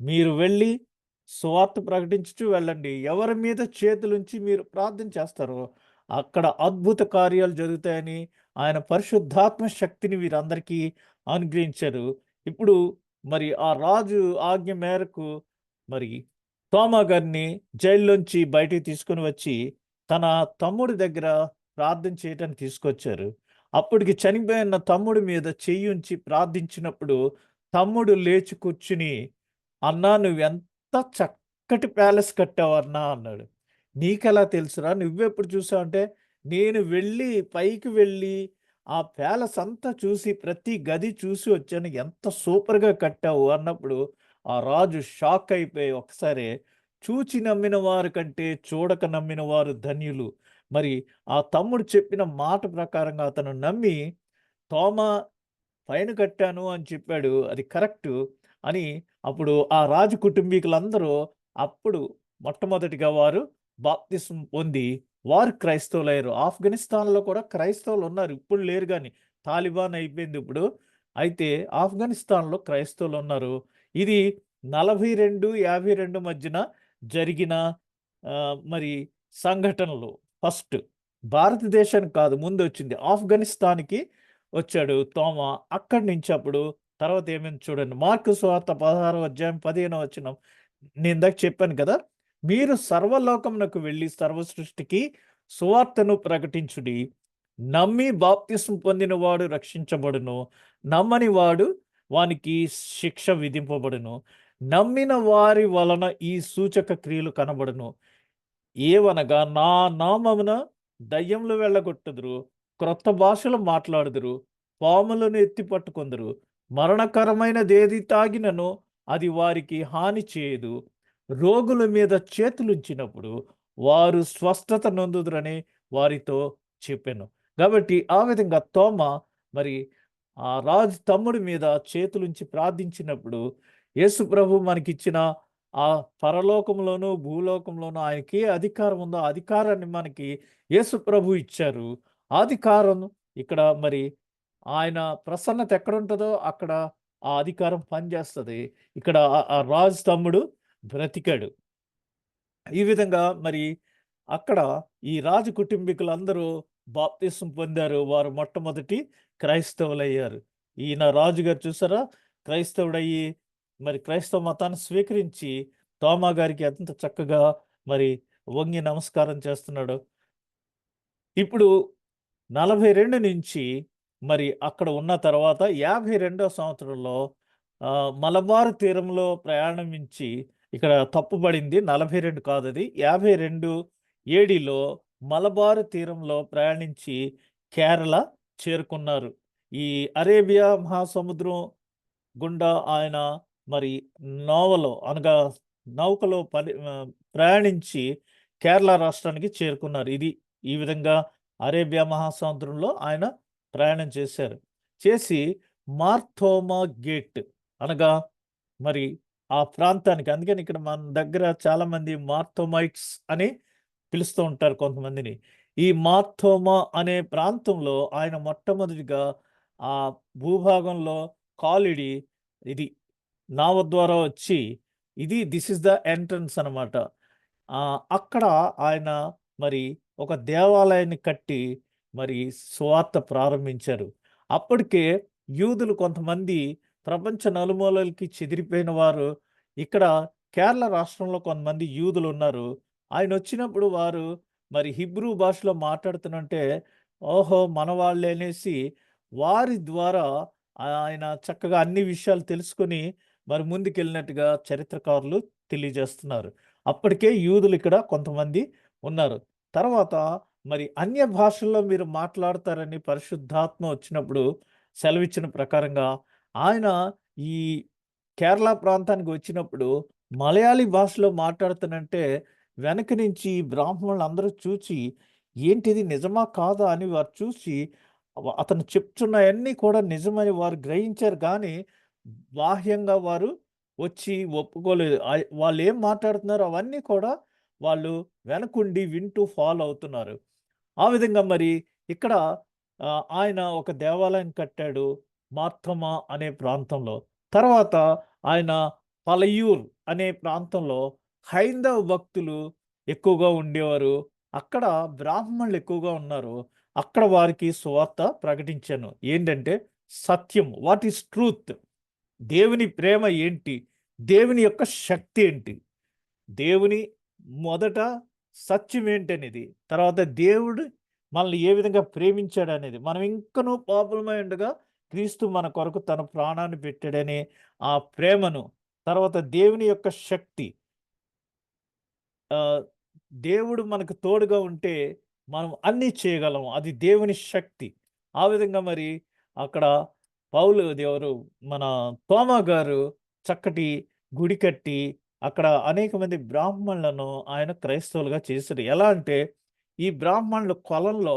"మీరు వెళ్ళి సువార్త ప్రకటించుచు వెళ్ళండి. ఎవరి మీద చేతులుంచి మీరు ప్రార్థన చేస్తారో అక్కడ అద్భుత కార్యాలు జరుగుతాయని" ఆయన పరిశుద్ధాత్మ శక్తిని వీరందరికీ అనుగ్రహించారు. ఇప్పుడు మరి ఆ రాజు ఆజ్ఞ మేరకు మరి తోమా గారిని జైల్లోంచి బయటికి తీసుకొని వచ్చి తన తమ్ముడి దగ్గర ప్రార్థన చేయటానికి తీసుకొచ్చారు. అప్పటికి చనిపోయిన తమ్ముడి మీద చెయ్యుంచి ప్రార్థించినప్పుడు తమ్ముడు లేచి కూర్చుని, "అన్నా నువ్వెంత చక్కటి ప్యాలెస్ కట్టావన్నా" అన్నాడు. "నీకెలా తెలుసురా? నువ్వెప్పుడు చూసావంటే" "నేను వెళ్ళి పైకి వెళ్ళి ఆ ప్యాలెస్ అంతా చూసి ప్రతి గది చూసి వచ్చాను. ఎంత సూపర్‌గా కట్టావు" అన్నప్పుడు ఆ రాజు షాక్ అయిపోయి ఒకసారి చూచి నమ్మిన వారి కంటే చూడక నమ్మిన వారు ధన్యులు. మరి ఆ తమ్ముడు చెప్పిన మాట ప్రకారంగా అతను నమ్మి తోమా పైన కట్టాను అని చెప్పాడు. అది కరెక్టు అని అప్పుడు ఆ రాజు కుటుంబీకులందరూ అప్పుడు మొట్టమొదటిగా వారు బాప్తిస్మం పొంది వారు క్రైస్తవులయ్యారు. ఆఫ్ఘనిస్తాన్‌లో కూడా క్రైస్తవులున్నారు. ఇప్పుడు లేరు గాని. తాలిబాన్ అయిపోయింది ఇప్పుడు. అయితే ఆఫ్ఘనిస్తాన్‌లో క్రైస్తవులున్నారు. ఇది 42, 52 మధ్యన జరిగిన మరి సంఘటనలు. ఫస్ట్ భారతదేశానికి కాదు ముందొచ్చింది. ఆఫ్ఘనిస్తాన్‌కి వచ్చాడు తోమా. అక్కడి నుంచి అప్పుడు తర్వాత ఏమైంది చూడండి. మార్కు సువార్త 16వ అధ్యాయం 15వ వచనం. నేను ఇందాక చెప్పాను కదా! "మీరు సర్వలోకమునకు వెళ్లి సర్వ సృష్టికి సువార్తను ప్రకటించుడి. నమ్మి బాప్తిస్మం పొందినవాడు రక్షించబడును. నమ్మని వాడు వానికి శిక్ష విధింపబడును. నమ్మిన వారి వలన ఈ సూచక క్రియలు కనబడును. ఏవనగా నా నామమున దయ్యములు వెళ్ళగొట్టుదురు, క్రొత్త భాషలు మాట్లాడుదురు, పాములను ఎత్తి పట్టుకొందురు, మరణకరమైనదేది తాగినను అది వారికి హాని చేయదు, రోగుల మీద చేతులుంచినప్పుడు వారు స్వస్థత నొందుదురని వారితో చెప్పెను. కాబట్టి ఆ విధంగా తోమ మరి ఆ రాజు తమ్ముడి మీద చేతులుంచి ప్రార్థించినప్పుడు యేసు ప్రభు మనకిచ్చిన ఆ పరలోకంలోను భూలోకంలోను ఆయనకి ఏ అధికారం ఉందో ఆ అధికారాన్ని మనకి యేసు ప్రభు ఇచ్చారు. ఆ అధికారం ఇక్కడ మరి ఆయన ప్రసన్నత ఎక్కడుంటదో అక్కడ ఆ అధికారం పనిచేస్తది. ఇక్కడ ఆ రాజు తమ్ముడు బ్రతికాడు. ఈ విధంగా మరి అక్కడ ఈ రాజు కుటుంబీకులందరూ బాప్తిసం పొందారు. వారు మొట్టమొదటి క్రైస్తవులయ్యారు. ఈయన రాజుగారు చూసారా? క్రైస్తవుడయ్యి మరి క్రైస్తవ మతాన్ని స్వీకరించి తోమా గారికి ఎంత చక్కగా మరి వంగి నమస్కారం చేస్తున్నాడు. ఇప్పుడు 42 నుంచి మరి అక్కడ ఉన్న తర్వాత 52వ సంవత్సరంలో మలబార్ తీరంలో ప్రయాణించి ఇక్కడ తప్పుబడింది 42 కాదది 52 ఏడీలో మలబార్ తీరంలో ప్రయాణించి కేరళ చేరుకున్నారు. ఈ అరేబియా మహాసముద్రం గుండా ఆయన మరి అనగా నౌకలో ప్రయాణించి కేరళ రాష్ట్రానికి చేరుకున్నారు. ఇది ఈ విధంగా అరేబియా మహాసముద్రంలో ఆయన ప్రయాణం చేశారు. చేసి మార్తోమా గేట్ అనగా మరి ఆ ప్రాంతానికి అందుకని ఇక్కడ మన దగ్గర చాలామంది మార్తోమైట్స్ అని పిలుస్తూ ఉంటారు కొంతమందిని. ఈ మార్తోమా అనే ప్రాంతంలో ఆయన మొట్టమొదటిగా ఆ భూభాగంలో కాలిడి ఇది నావ ద్వారా వచ్చి దిస్ ఇస్ ద ఎంట్రన్స్ అనమాట. అక్కడ ఆయన మరి ఒక దేవాలయాన్ని కట్టి మరి సువార్త ప్రారంభించారు. అప్పటికే యూదులు కొంతమంది ప్రపంచ నలుమూలలకి చెదిరిపోయిన వారు ఇక్కడ కేరళ రాష్ట్రంలో కొంతమంది యూదులు ఉన్నారు. ఆయన వచ్చినప్పుడు వారు మరి హిబ్రూ భాషలో మాట్లాడుతున్నంటే ఓహో మన వాళ్ళే అనేసి వారి ద్వారా ఆయన చక్కగా అన్ని విషయాలు తెలుసుకొని మరి ముందుకెళ్ళినట్టుగా చరిత్రకారులు తెలియజేస్తున్నారు. అప్పటికే యూదులు ఇక్కడ కొంతమంది ఉన్నారు. తర్వాత మరి అన్య భాషల్లో మీరు మాట్లాడతారని పరిశుద్ధాత్మ వచ్చినప్పుడు సెలవిచ్చిన ప్రకారంగా ఆయన ఈ కేరళ ప్రాంతానికి వచ్చినప్పుడు మలయాళీ భాషలో మాట్లాడుతానంటే వెనక నుంచి బ్రాహ్మణులు అందరూ చూసి ఏంటిది నిజమా కాదా అని వారు చూసి అతను చెప్తున్నవన్నీ కూడా నిజమని వారు గ్రహించారు. కానీ బాహ్యంగా వారు వచ్చి ఒప్పుకోలేదు. వాళ్ళు ఏం మాట్లాడుతున్నారో అవన్నీ కూడా వాళ్ళు వెనకుండి వింటూ ఫాలో అవుతున్నారు. ఆ విధంగా మరి ఇక్కడ ఆయన ఒక దేవాలయం కట్టాడు మార్తోమా అనే ప్రాంతంలో. తర్వాత ఆయన పలయూర్ అనే ప్రాంతంలో హైందవ భక్తులు ఎక్కువగా ఉండేవారు. అక్కడ బ్రాహ్మణులు ఎక్కువగా ఉన్నారు. అక్కడ వారికి సువార్త ప్రకటించాను. ఏంటంటే సత్యం, వాట్ ఈస్ ట్రూత్, దేవుని ప్రేమ ఏంటి, దేవుని యొక్క శక్తి ఏంటి, దేవుని మొదట సత్యం ఏంటనేది, తర్వాత దేవుడు మనల్ని ఏ విధంగా ప్రేమించాడు అనేది, మనం ఇంకనూ పాపులమై ఉండగా క్రీస్తు మన కొరకు తన ప్రాణాన్ని పెట్టాడనే ఆ ప్రేమను, తర్వాత దేవుని యొక్క శక్తి, దేవుడు మనకు తోడుగా ఉంటే మనం అన్నీ చేయగలం, అది దేవుని శక్తి. ఆ విధంగా మరి అక్కడ ఎవరు మన తోమా గారు చక్కటి గుడి కట్టి అక్కడ అనేక మంది బ్రాహ్మణులను ఆయన క్రైస్తవులుగా చేశారు. ఎలా అంటే ఈ బ్రాహ్మణులు కొలంలో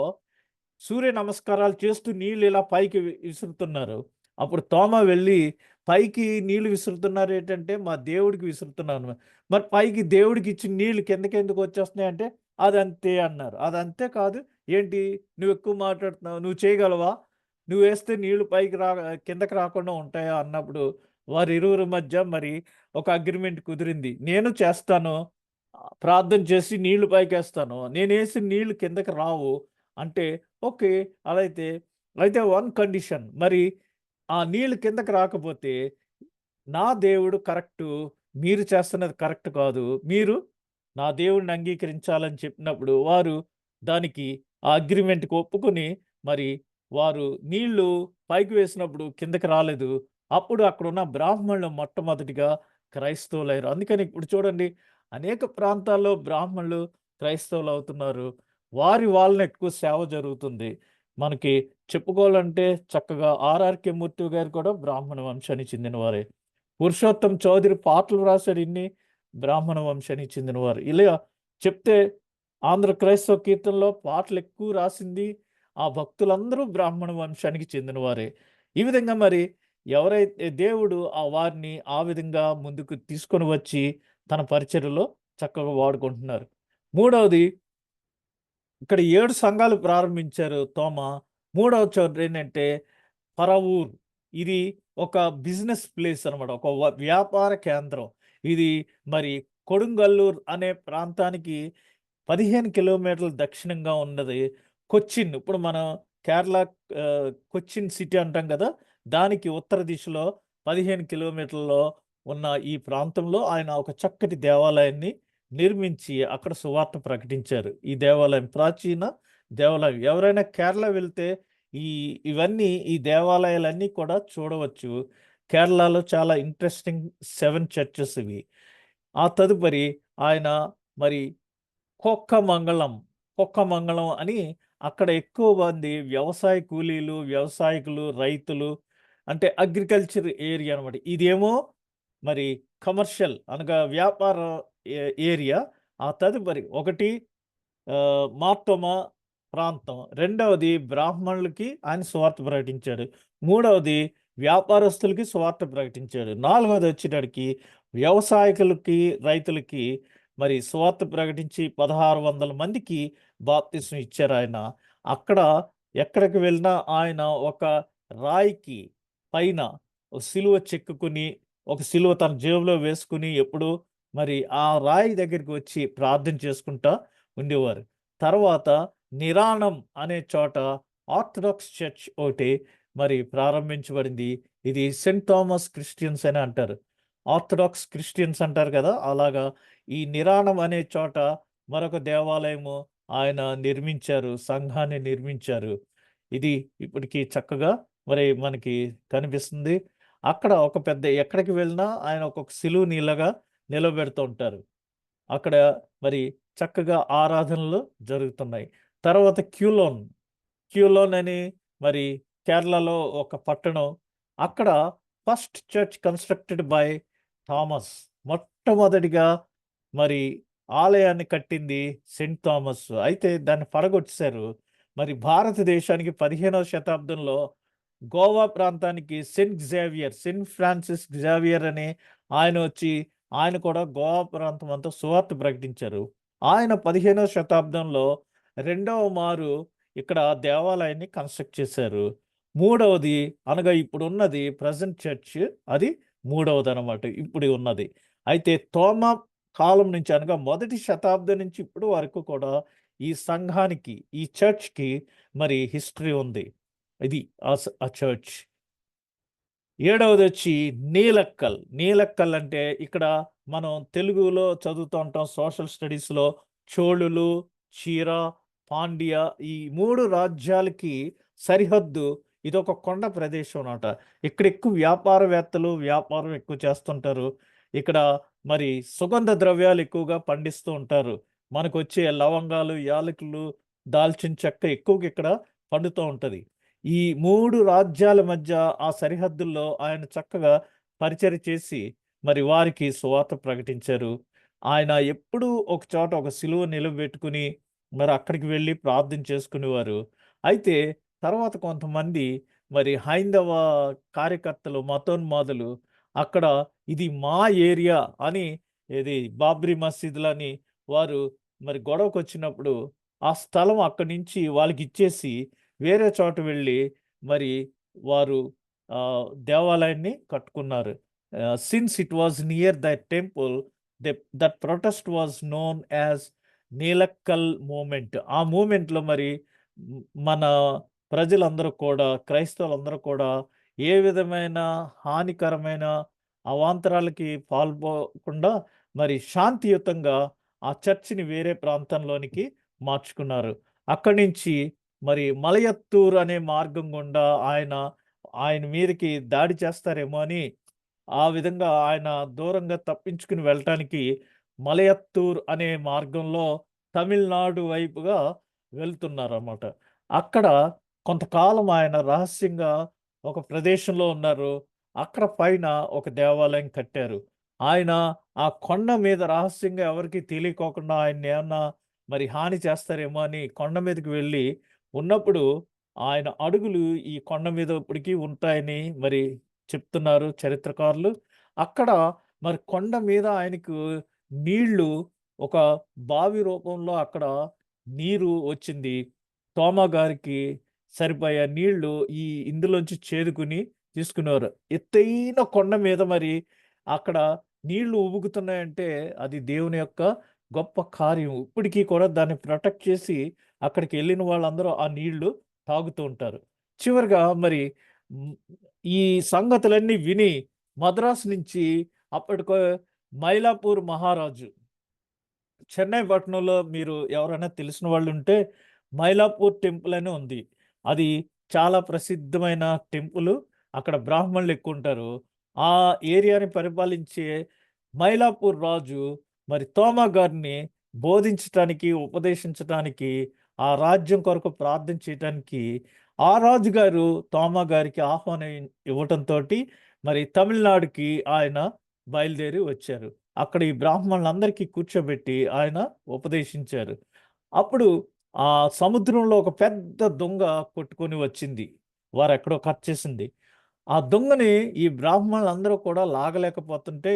సూర్య నమస్కారాలు చేస్తూ నీళ్ళు ఇలా పైకి విసురుతున్నారు. అప్పుడు తోమా వెళ్ళి పైకి నీళ్లు విసురుతున్నారు ఏంటంటే మా దేవుడికి విసురుతున్నాను. మరి పైకి దేవుడికి ఇచ్చిన నీళ్లు కిందకెందుకు వచ్చేస్తున్నాయి అంటే అదంతే అన్నారు. అదంతే కాదు ఏంటి, నువ్వు ఎక్కువ మాట్లాడుతున్నావు, నువ్వు చేయగలవా, నువ్వు వేస్తే నీళ్లు పైకి కిందకి రాకుండా ఉంటాయా అన్నప్పుడు వారి ఇరువురి మధ్య మరి ఒక అగ్రిమెంట్ కుదిరింది. నేను చేస్తాను, ప్రార్థన చేసి నీళ్లు పైకేస్తాను, నేను వేసి నీళ్లు కిందకి రావు అంటే ఓకే. అయితే వన్ కండిషన్, మరి ఆ నీళ్లు కిందకి రాకపోతే నా దేవుడు కరెక్టు, మీరు చేస్తున్నది కరెక్ట్ కాదు, మీరు నా దేవుడిని అంగీకరించాలని చెప్పినప్పుడు వారు దానికి ఆ అగ్రిమెంట్కి ఒప్పుకొని మరి వారు నీళ్లు పైకి వేసినప్పుడు కిందకి రాలేదు. అప్పుడు అక్కడున్న బ్రాహ్మణులు మొట్టమొదటిగా క్రైస్తవులయ్యారు. అందుకని ఇప్పుడు చూడండి అనేక ప్రాంతాల్లో బ్రాహ్మణులు క్రైస్తవులు అవుతున్నారు. వాళ్ళని ఎక్కువ సేవ జరుగుతుంది. మనకి చెప్పుకోవాలంటే చక్కగా ఆర్ఆర్‌కే మూర్తి గారు కూడా బ్రాహ్మణ వంశానికి చెందినవారే. పురుషోత్తం చౌదరి పాటలు రాశాడు, ఇన్ని బ్రాహ్మణ వంశానికి చెందినవారు. ఇలా చెప్తే ఆంధ్ర క్రైస్తవ కీర్తనలో పాటలు ఎక్కువ రాసింది ఆ భక్తులందరూ బ్రాహ్మణ వంశానికి చెందినవారే. ఈ విధంగా మరి ఎవరైతే దేవుడు వారిని ఆ విధంగా ముందుకు తీసుకొని వచ్చి తన పరిచర్యలో చక్కగా వాడుకుంటున్నారు. మూడవది, ఇక్కడ 7 సంఘాలు ప్రారంభించారు తోమా. మూడవ చోట ఏంటంటే పరవూర్. ఇది ఒక బిజినెస్ ప్లేస్ అనమాట. ఒక వ్యాపార కేంద్రం. ఇది మరి కొడుంగల్లూర్ అనే ప్రాంతానికి 15 కిలోమీటర్ల దక్షిణంగా ఉన్నది. కొచ్చిన్, ఇప్పుడు మనం కేరళ కొచ్చిన్ సిటీ అంటాం కదా! దానికి ఉత్తర దిశలో 15 కిలోమీటర్లలో ఉన్న ఈ ప్రాంతంలో ఆయన ఒక చక్కటి దేవాలయాన్ని నిర్మించి అక్కడ సువార్త ప్రకటించారు. ఈ దేవాలయం ప్రాచీన దేవాలయం. ఎవరైనా కేరళ వెళ్తే ఈ దేవాలయాలన్నీ కూడా చూడవచ్చు. కేరళలో చాలా ఇంట్రెస్టింగ్ 7 చర్చెస్ ఇవి. ఆ తదుపరి ఆయన మరి కొక్కమంగళం అని అక్కడ ఎక్కువ మంది వ్యవసాయ కూలీలు, వ్యవసాయకులు, రైతులు, అంటే అగ్రికల్చర్ ఏరియా అనమాట. ఇదేమో మరి కమర్షియల్ అనగా వ్యాపార ఏరియా. ఆ తదుపరి ఒకటి మార్తోమా ప్రాంతం. రెండవది బ్రాహ్మణులకి ఆయన సువార్త ప్రకటించాడు. మూడవది వ్యాపారస్తులకి సువార్త ప్రకటించాడు. నాలుగవది వచ్చేటడికి వ్యవసాయకులకి, రైతులకి మరి సువార్త ప్రకటించి 1600 మందికి బాప్తిస్మం ఇచ్చారు ఆయన. అక్కడ ఎక్కడికి వెళ్ళినా ఆయన ఒక రాయికి పైన ఒక సిలువ చెక్కుకుని, ఒక సిలువ తన జేబులో వేసుకుని ఎప్పుడు మరి ఆ రాయి దగ్గరికి వచ్చి ప్రార్థన చేసుకుంటా ఉండేవారు. తర్వాత నిరాణం అనే చోట ఆర్థడాక్స్ చర్చ్ ఒకటి మరి ప్రారంభించబడింది. ఇది సెయింట్ థామస్ క్రిస్టియన్స్ అని అంటారు. ఆర్థడాక్స్ క్రిస్టియన్స్ అంటారు కదా! అలాగా ఈ నిరాణం అనే చోట మరొక దేవాలయము ఆయన నిర్మించారు. సంఘాన్ని నిర్మించారు. ఇది ఇప్పటికి చక్కగా మరి మనకి కనిపిస్తుంది. అక్కడ ఒక పెద్ద ఎక్కడికి వెళ్ళినా ఆయన ఒక్కొక్క సిలువని ఇలాగా నిలబెడుతూ ఉంటారు. అక్కడ మరి చక్కగా ఆరాధనలు జరుగుతున్నాయి. తర్వాత క్యూలోన్ అని మరి కేరళలో ఒక పట్టణం. అక్కడ first church constructed by Thomas. మొట్టమొదటిగా మరి ఆలయాన్ని కట్టింది సెయింట్ థామస్. అయితే దాన్ని పడగొట్టేశారు. మరి భారతదేశానికి 15వ శతాబ్దంలో గోవా ప్రాంతానికి సెయింట్ ఫ్రాన్సిస్ జేవియర్ అని ఆయన వచ్చి ఆయన కూడా గోవా ప్రాంతం అంతా సువార్త ప్రకటించారు. ఆయన 15వ శతాబ్దంలో రెండవ మారు ఇక్కడ దేవాలయాన్ని కన్‌స్ట్రక్ట్ చేశారు. మూడవది అనగా ఇప్పుడున్నది ప్రెజెంట్ చర్చ్, అది మూడవదనమాట ఇప్పుడు ఉన్నది. అయితే తోమా కాలం నుంచి అనగా మొదటి శతాబ్దం నుంచి ఇప్పటి వరకు కూడా ఈ సంఘానికి, ఈ చర్చ్‌కి మరి హిస్టరీ ఉంది. ఇది ఆ చర్చ్. ఏడవదొచ్చి నీలక్కల్ అంటే ఇక్కడ మనం తెలుగులో చదువుతూ ఉంటాం సోషల్ స్టడీస్‌లో చోళులు, చీర, పాండ్య ఈ 3 రాజ్యాలకి సరిహద్దు ఇదొక కొండ ప్రదేశం అన్నమాట. ఇక్కడ ఎక్కువ వ్యాపారవేత్తలు వ్యాపారం ఎక్కువ చేస్తుంటారు. ఇక్కడ మరి సుగంధ ద్రవ్యాలు ఎక్కువగా పండిస్తూ ఉంటారు. మనకొచ్చే లవంగాలు, యాలకులు, దాల్చిన చెక్క ఎక్కువగా ఇక్కడ పండుతూ ఉంటది. ఈ 3 రాజ్యాల మధ్య ఆ సరిహద్దుల్లో ఆయన చక్కగా పరిచర్య చేసి మరి వారికి సువార్త ప్రకటించారు. ఆయన ఎప్పుడూ ఒక చోట ఒక సిలువ నిలబెట్టుకుని మరి అక్కడికి వెళ్ళి ప్రార్థన చేసుకునేవారు. అయితే తర్వాత కొంతమంది మరి హైందవ కార్యకర్తలు, మతోన్మాదులు అక్కడ ఇది మా ఏరియా అని ఇది బాబ్రీ మసీదులని వారు మరి గొడవకొచ్చినప్పుడు ఆ స్థలం అక్కడి నుంచి వాళ్ళకిచ్చేసి వేరే చోట వెళ్ళి మరి వారు దేవాలయాన్ని కట్టుకున్నారు. Since it was near the temple that protest was known as Nilakkal movement. ఆ మూవ్‌మెంట్‌లో మరి మన ప్రజలందరూ కూడా, క్రైస్తవులందరూ కూడా ఏ విధమైన హానికరమైన అవాంతరాలకి పాల్పోకుండా మరి శాంతియుతంగా ఆ చర్చిని వేరే ప్రాంతంలోనికి మార్చుకున్నారు. అక్కడి నుంచి మరి మలయత్తూర్ అనే మార్గం గుండా ఆయన మీదకి దాడి చేస్తారేమో అని ఆ విధంగా ఆయన దూరంగా తప్పించుకుని వెళ్ళటానికి మలయత్తూర్ అనే మార్గంలో తమిళనాడు వైపుగా వెళ్తున్నారన్నమాట. అక్కడ కొంతకాలం ఆయన రహస్యంగా ఒక ప్రదేశంలో ఉన్నారు. అక్కడ పైన ఒక దేవాలయం కట్టారు. ఆయన ఆ కొండ మీద రహస్యంగా ఎవరికీ తెలియకోకుండా ఆయన్నేమన్నా మరి హాని చేస్తారేమో అని కొండ మీదకి వెళ్ళి ఉన్నప్పుడు ఆయన అడుగులు ఈ కొండ మీద ఇప్పటికీ ఉంటాయని మరి చెప్తున్నారు చరిత్రకారులు. అక్కడ మరి కొండ మీద ఆయనకు నీళ్లు ఒక బావి రూపంలో అక్కడ నీరు వచ్చింది. తోమా గారికి సరిపోయే నీళ్లు ఇందులోంచి చేదుకుని తీసుకునేవారు. ఎత్తైన కొండ మీద మరి అక్కడ నీళ్లు ఉబుకుతున్నాయంటే అది దేవుని యొక్క గొప్ప కార్యం. ఇప్పటికీ కూడా దాన్ని ప్రొటెక్ట్ చేసి అక్కడికి వెళ్ళిన వాళ్ళందరూ ఆ నీళ్లు తాగుతూ ఉంటారు. చివరగా మరి హ్మ్, ఈ సంగతులన్నీ విని మద్రాసు నుంచి అప్పటికో మైలాపూర్ మహారాజు చెన్నై పట్టణంలో మీరు ఎవరైనా తెలిసిన వాళ్ళుంటే మైలాపూర్ టెంపుల్ అని ఉంది. అది చాలా ప్రసిద్ధమైన టెంపులు. అక్కడ బ్రాహ్మణులు ఎక్కువుంటారు. ఆ ఏరియాని పరిపాలించే మైలాపూర్ రాజు మరి తోమా గారిని బోధించటానికి, ఉపదేశించటానికి, ఆ రాజ్యం కొరకు ప్రార్థన చేయటానికి ఆ రాజుగారు తోమా గారికి ఆహ్వానం ఇవ్వటంతోటి మరి తమిళనాడుకి ఆయన బయలుదేరి వచ్చారు. అక్కడ ఈ బ్రాహ్మణులందరికీ కూర్చోబెట్టి ఆయన ఉపదేశించారు. అప్పుడు ఆ సముద్రంలో ఒక పెద్ద దొంగ కొట్టుకొని వచ్చింది. వారెక్కడో కట్ చేసింది. ఆ దొంగని ఈ బ్రాహ్మణులందరూ కూడా లాగలేకపోతుంటే,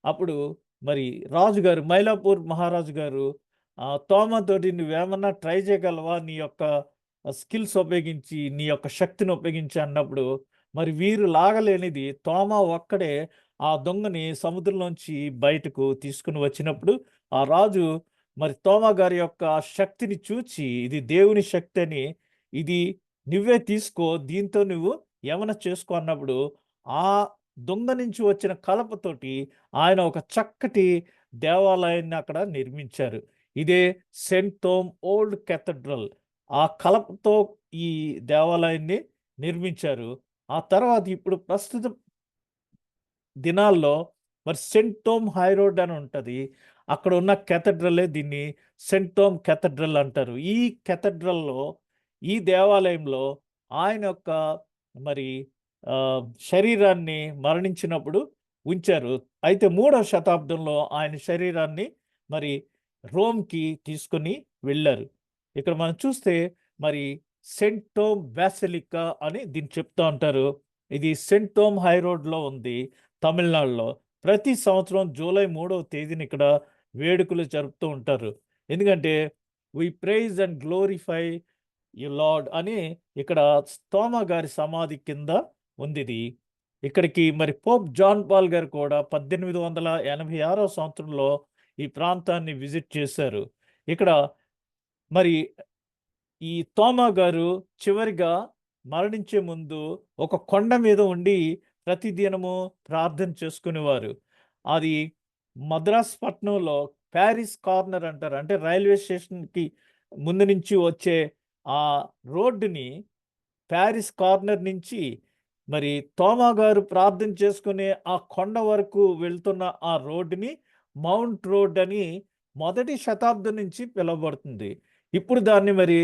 అప్పుడు మరి రాజుగారు మైలాపూర్ మహారాజు గారు తోమాతోటి "నువ్వేమన్నా ట్రై చేయగలవా? నీ యొక్క స్కిల్స్ ఉపయోగించి, నీ యొక్క శక్తిని ఉపయోగించి" అన్నప్పుడు, మరి వీరు లాగలేనిది తోమా ఒక్కడే ఆ దొంగని సముద్రంలోంచి బయటకు తీసుకొని వచ్చినప్పుడు, ఆ రాజు మరి తోమా గారి యొక్క శక్తిని చూచి, ఇది దేవుని శక్తి అని, ఇది నువ్వే తీసుకో, దీంతో నువ్వు ఏమన్నా చేసుకో అన్నప్పుడు, ఆ దొంగ నుంచి వచ్చిన కలపతోటి ఆయన ఒక చక్కటి దేవాలయాన్ని అక్కడ నిర్మించారు. ఇదే సెయింట్ థోమ్ ఓల్డ్ కేథడ్రల్. ఆ కలపతో ఈ దేవాలయాన్ని నిర్మించారు. ఆ తర్వాత ఇప్పుడు ప్రస్తుత దినాల్లో మరి సెయింట్ థోమ్ హై రోడ్ అని ఉంటది. అక్కడ ఉన్న కేథడ్రలే దీన్ని సెయింట్ థోమ్ కేథడ్రల్ అంటారు. ఈ కేథడ్రల్‌లో, ఈ దేవాలయంలో ఆయన యొక్క మరి శరీరాన్ని మరణించినప్పుడు ఉంచారు. అయితే మూడవ శతాబ్దంలో ఆయన శరీరాన్ని మరి రోమ్‌కి తీసుకొని వెళ్లారు. ఇక్కడ మనం చూస్తే మరి సెయింట్ థోమ్ బాసిలికా అని దీన్ని చెప్తా ఉంటారు. ఇది సెయింట్ థోమ్ హై రోడ్‌లో ఉంది తమిళనాడులో. ప్రతి సంవత్సరం జూలై 3వ తేదీన ఇక్కడ వేడుకలు జరుపుతూ ఉంటారు. ఎందుకంటే we praise and glorify you lord అని ఇక్కడ తోమా గారి సమాధి కింద ఉందిది. ఇక్కడికి మరి పోప్ జాన్ పాల్ గారు కూడా 1886వ సంవత్సరంలో ఈ ప్రాంతాన్ని విజిట్ చేశారు. ఇక్కడ మరి ఈ తోమా గారు చివరిగా మరణించే ముందు ఒక కొండ మీద ఉండి ప్రతిదినము ప్రార్థన చేసుకునేవారు. అది మద్రాస్ పట్టణంలో ప్యారిస్ కార్నర్ అంటారు. అంటే రైల్వే స్టేషన్‌కి ముందు నుంచి వచ్చే ఆ రోడ్డుని ప్యారిస్ కార్నర్ నుంచి మరి తోమా గారు ప్రార్థన చేసుకునే ఆ కొండ వరకు వెళ్తున్న ఆ రోడ్డుని మౌంట్ రోడ్ అని మొదటి శతాబ్దం నుంచి పిలువబడుతుంది. ఇప్పుడు దాన్ని మరి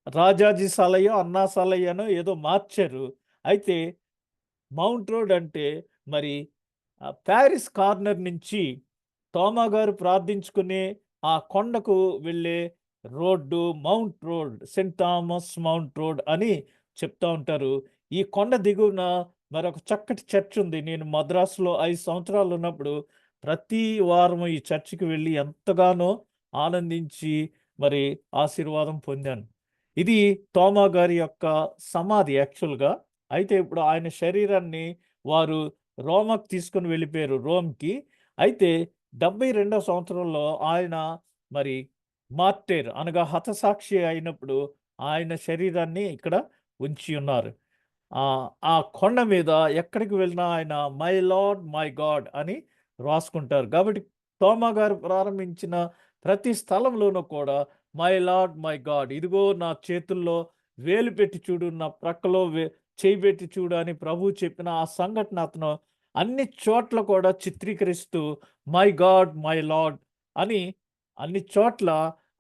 రాజాజీ సాలయ్యో, అన్నా సాలయ్యనో ఏదో మార్చారు. అయితే మౌంట్ రోడ్ అంటే మరి ప్యారిస్ కార్నర్ నుంచి తోమా గారు ప్రార్థించుకునే ఆ కొండకు వెళ్ళే road mount road, Saint Thomas mount road అని చెప్తా ఉంటారు. ఈ కొండ దిగువన మరొక చక్కటి చర్చ్ ఉంది. నేను మద్రాసులో 5 సంవత్సరాలు ఉన్నప్పుడు ప్రతి వారం ఈ చర్చికి వెళ్ళి ఎంతగానో ఆనందించి మరి ఆశీర్వాదం పొందాను. ఇది తోమా గారి యొక్క సమాధి యాక్చువల్‌గా. అయితే ఇప్పుడు ఆయన శరీరాన్ని వారు రోమకి తీసుకొని వెళ్ళిపోయారు రోమ్‌కి. అయితే 72వ సంవత్సరంలో ఆయన మరి మార్టైర్ అనగా హతసాక్షి అయినప్పుడు ఆయన శరీరాన్ని ఇక్కడ ఉంచి ఉన్నారు. ఆ కొండ మీద ఎక్కడికి వెళ్ళినా ఆయన మై లార్డ్, మై గాడ్ అని రాసుకుంటారు. కాబట్టి తోమా గారు ప్రారంభించిన ప్రతి స్థలంలోనూ కూడా మై లార్డ్, మై గాడ్, ఇదిగో నా చేతుల్లో వేలు పెట్టి చూడు, నా ప్రక్కలో చేయి పెట్టి చూడు అని ప్రభువు చెప్పిన ఆ సంఘటన అతను అన్ని చోట్ల కూడా చిత్రీకరిస్తూ మై గాడ్, మై లార్డ్ అని అన్ని చోట్ల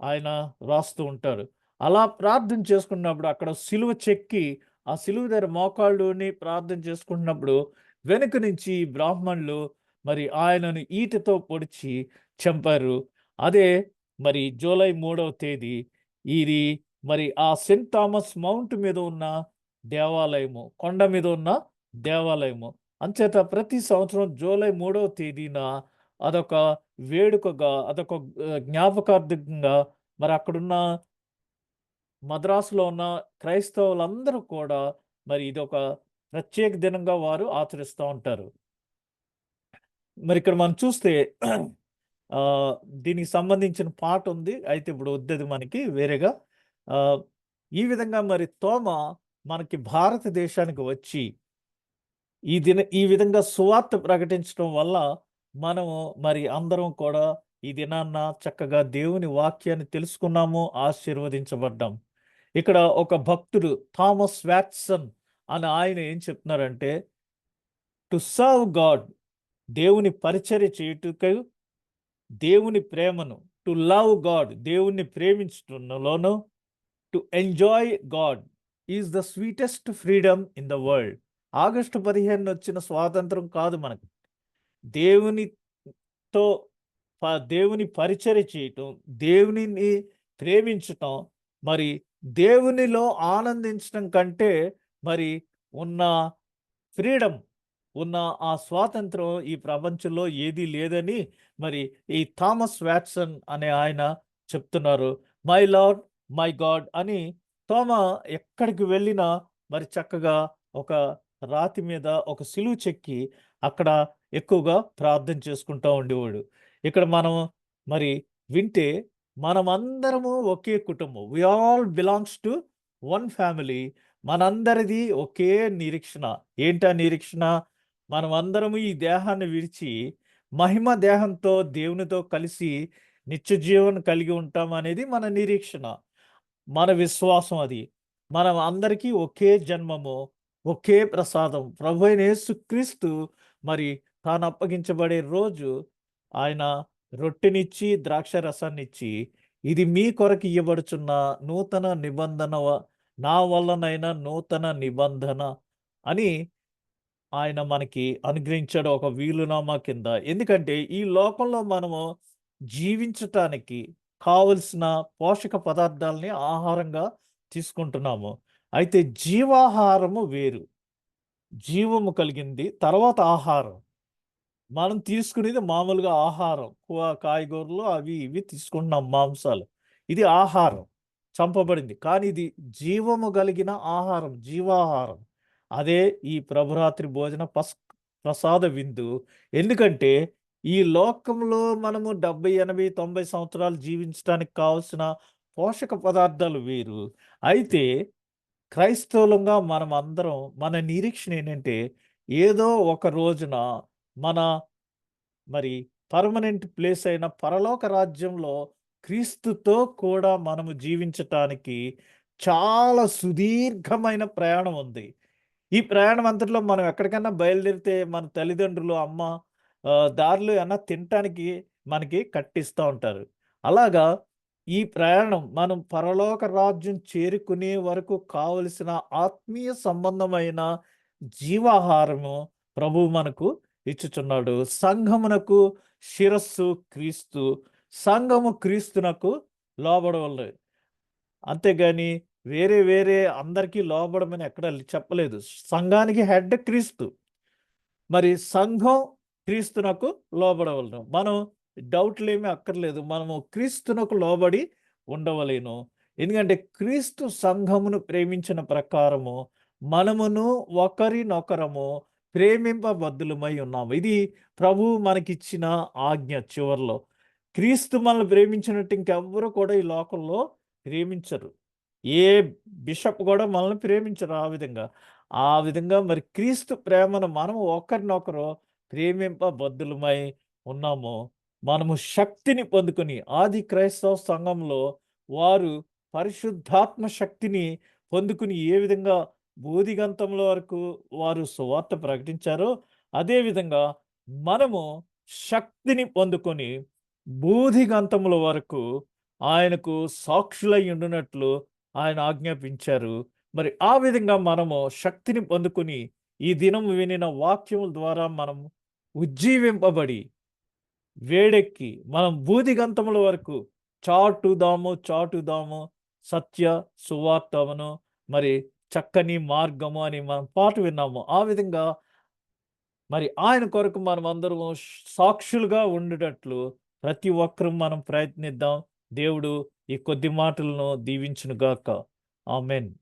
ఆయన రాస్తూ ఉంటారు. అలా ప్రార్థన చేసుకున్నప్పుడు అక్కడ సిలువ చెక్కి ఆ సిలువ దగ్గర మోకాళ్ళుని ప్రార్థన చేసుకుంటున్నప్పుడు వెనుక నుంచి బ్రాహ్మణులు మరి ఆయనను ఈటెతో పొడిచి చంపారు. అదే మరి జూలై 3వ తేదీ ఇది మరి ఆ సెయింట్ థామస్ మౌంట్ మీద ఉన్న దేవాలయము, కొండ మీద ఉన్న దేవాలయము. అంచేత ప్రతి సంవత్సరం జూలై 3వ తేదీన అదొక వేడుకగా, అదొక జ్ఞాపకార్థంగా మరి అక్కడున్న మద్రాసులో ఉన్న క్రైస్తవులందరూ కూడా మరి ఇదొక ప్రత్యేక దినంగా వారు ఆచరిస్తూ ఉంటారు. మరి ఇక్కడ మనం చూస్తే దీనికి సంబంధించిన పాట ఉంది. అయితే ఇప్పుడు వద్దది మనకి వేరేగా. ఆహ్, ఈ విధంగా మరి తోమ మనకి భారతదేశానికి వచ్చి ఈ విధంగా సువార్త ప్రకటించడం వల్ల మనము మరి అందరం కూడా ఈ దినాన్న చక్కగా దేవుని వాక్యాన్ని తెలుసుకున్నాము, ఆశీర్వదించబడ్డాం. ఇక్కడ ఒక భక్తుడు థామస్ వాట్సన్ అని ఆయన ఏం చెప్తున్నారంటే, టు సర్వ్ గాడ్, దేవుని పరిచర్య చేయుటకు దేవుని ప్రేమను, టు లవ్ గాడ్, దేవుణ్ణి ప్రేమించటంలోను, to enjoy God is the sweetest freedom in the world. August 15 వచ్చిన స్వాతంత్రం కాదు మనకు. దేవునితో దేవుని పరిచర్య చేయటం, దేవునిని ప్రేమించటం, మరి దేవునిలో ఆనందించడం కంటే మరి ఉన్న ఫ్రీడమ్, ఉన్న ఆ స్వాతంత్రం ఈ ప్రపంచంలో ఏదీ లేదని మరి ఈ థామస్ వాట్సన్ అనే ఆయన చెప్తున్నారు. మై లార్డ్, మై గాడ్ అని తోమ ఎక్కడికి వెళ్ళినా మరి చక్కగా ఒక రాతి మీద ఒక సిలువ చెక్కి అక్కడ ఎక్కువగా ప్రార్థన చేసుకుంటూ ఉండేవాడు. ఇక్కడ మనం మరి వింటే మనమందరము ఒకే కుటుంబం. We all belongs to one family. మనందరిది ఒకే నిరీక్షణ. ఏంటా నిరీక్షణ? మనమందరము ఈ దేహాన్ని విడిచి మహిమ దేహంతో దేవునితో కలిసి నిత్య జీవనం కలిగి ఉంటాం అనేది మన నిరీక్షణ, మన విశ్వాసం అది. మనం అందరికీ ఒకే జన్మము, ఒకే ప్రసాదం. ప్రభువైన యేసుక్రీస్తు మరి తాను అప్పగించబడే రోజు ఆయన రొట్టెనిచ్చి ద్రాక్ష రసాన్నిచ్చి, ఇది మీ కొరకు ఇవ్వబడుచున్న నూతన నిబంధన, నా వల్లనైనా నూతన నిబంధన అని ఆయన మనకి అనుగ్రహించాడు ఒక వీలునామా కింద. ఎందుకంటే ఈ లోకంలో మనము జీవించటానికి కావలసిన పోషక పదార్థాలని ఆహారంగా తీసుకుంటున్నాము. అయితే జీవాహారము వేరు. జీవము కలిగింది, తర్వాత ఆహారం. మనం తీసుకునేది మామూలుగా ఆహారం. కాయగూరలు అవి ఇవి తీసుకుంటున్నాం, మాంసాలు. ఇది ఆహారం, చంపబడింది. కానీ ఇది జీవము కలిగిన ఆహారం, జీవాహారం. అదే ఈ ప్రభురాత్రి భోజన ప్రసాద విందు. ఎందుకంటే ఈ లోకంలో మనము 70, 80, 90 సంవత్సరాలు జీవించడానికి కావాల్సిన పోషక పదార్థాలు వేరు. అయితే క్రైస్తవులంగా మనం అందరం మన నిరీక్షణ ఏంటంటే, ఏదో ఒక రోజున మన మరి పర్మనెంట్ ప్లేస్ అయిన పరలోక రాజ్యంలో క్రీస్తుతో కూడా మనము జీవించటానికి చాలా సుదీర్ఘమైన ప్రయాణం ఉంది. ఈ ప్రయాణం అంతట్లో మనం ఎక్కడికన్నా బయలుదేరితే మన తల్లిదండ్రులు, అమ్మ దారిలో ఏమన్నా తినటానికి మనకి కట్టిస్తూ ఉంటారు. అలాగా ఈ ప్రయాణం మనం పరలోక రాజ్యం చేరుకునే వరకు కావలసిన ఆత్మీయ సంబంధమైన జీవాహారము ప్రభువు మనకు ఇచ్చుచున్నాడు. సంఘమునకు శిరస్సు క్రీస్తు, సంఘము క్రీస్తునకు లోబడవలెను. అంతేగాని వేరే వేరే అందరికీ లోబడమని ఎక్కడ చెప్పలేదు. సంఘానికి హెడ్ క్రీస్తు. మరి సంఘం క్రీస్తునకు లోబడవలెను. మనం డౌట్లేమీ అక్కర్లేదు. మనము క్రీస్తునకు లోబడి ఉండవలెను. ఎందుకంటే క్రీస్తు సంఘమును ప్రేమించిన ప్రకారము మనమును ఒకరినొకరము ప్రేమింపబద్ధులమై ఉన్నాము. ఇది ప్రభువు మనకిచ్చిన ఆజ్ఞ. చివర్లో క్రీస్తు మనల్ని ప్రేమించినట్టు ఇంకెవ్వరు కూడా ఈ లోకంలో ప్రేమించరు. ఏ బిషప్ కూడా మనల్ని ప్రేమించరు ఆ విధంగా మరి క్రీస్తు ప్రేమను మనము ఒకరినొకరు ప్రేమింపబద్ధులమై ఉన్నాము. మనము శక్తిని పొందుకొని, ఆది క్రైస్తవ సంఘంలో వారు పరిశుద్ధాత్మ శక్తిని పొందుకుని ఏ విధంగా బోధిగంతముల వరకు వారు సువార్త ప్రకటించారో, అదేవిధంగా మనము శక్తిని పొందుకొని బూదిగంతముల వరకు ఆయనకు సాక్షులై ఉండునట్లు ఆయన ఆజ్ఞాపించారు. మరి ఆ విధంగా మనము శక్తిని పొందుకుని ఈ దినం వినిన వాక్యముల ద్వారా మనం ఉజ్జీవింపబడి వేడెక్కి మనం బూదిగంతముల వరకు చాటుదాము సత్య సువార్తమును మరి చక్కని మార్గము అని మనం పాట విన్నాము. ఆ విధంగా మరి ఆయన కొరకు మనం అందరం సాక్షులుగా ఉండేటట్లు ప్రతి ఒక్కరూ మనం ప్రయత్నిద్దాం. దేవుడు ఈ కొద్ది మాటలను దీవించునుగాక. ఆమెన్.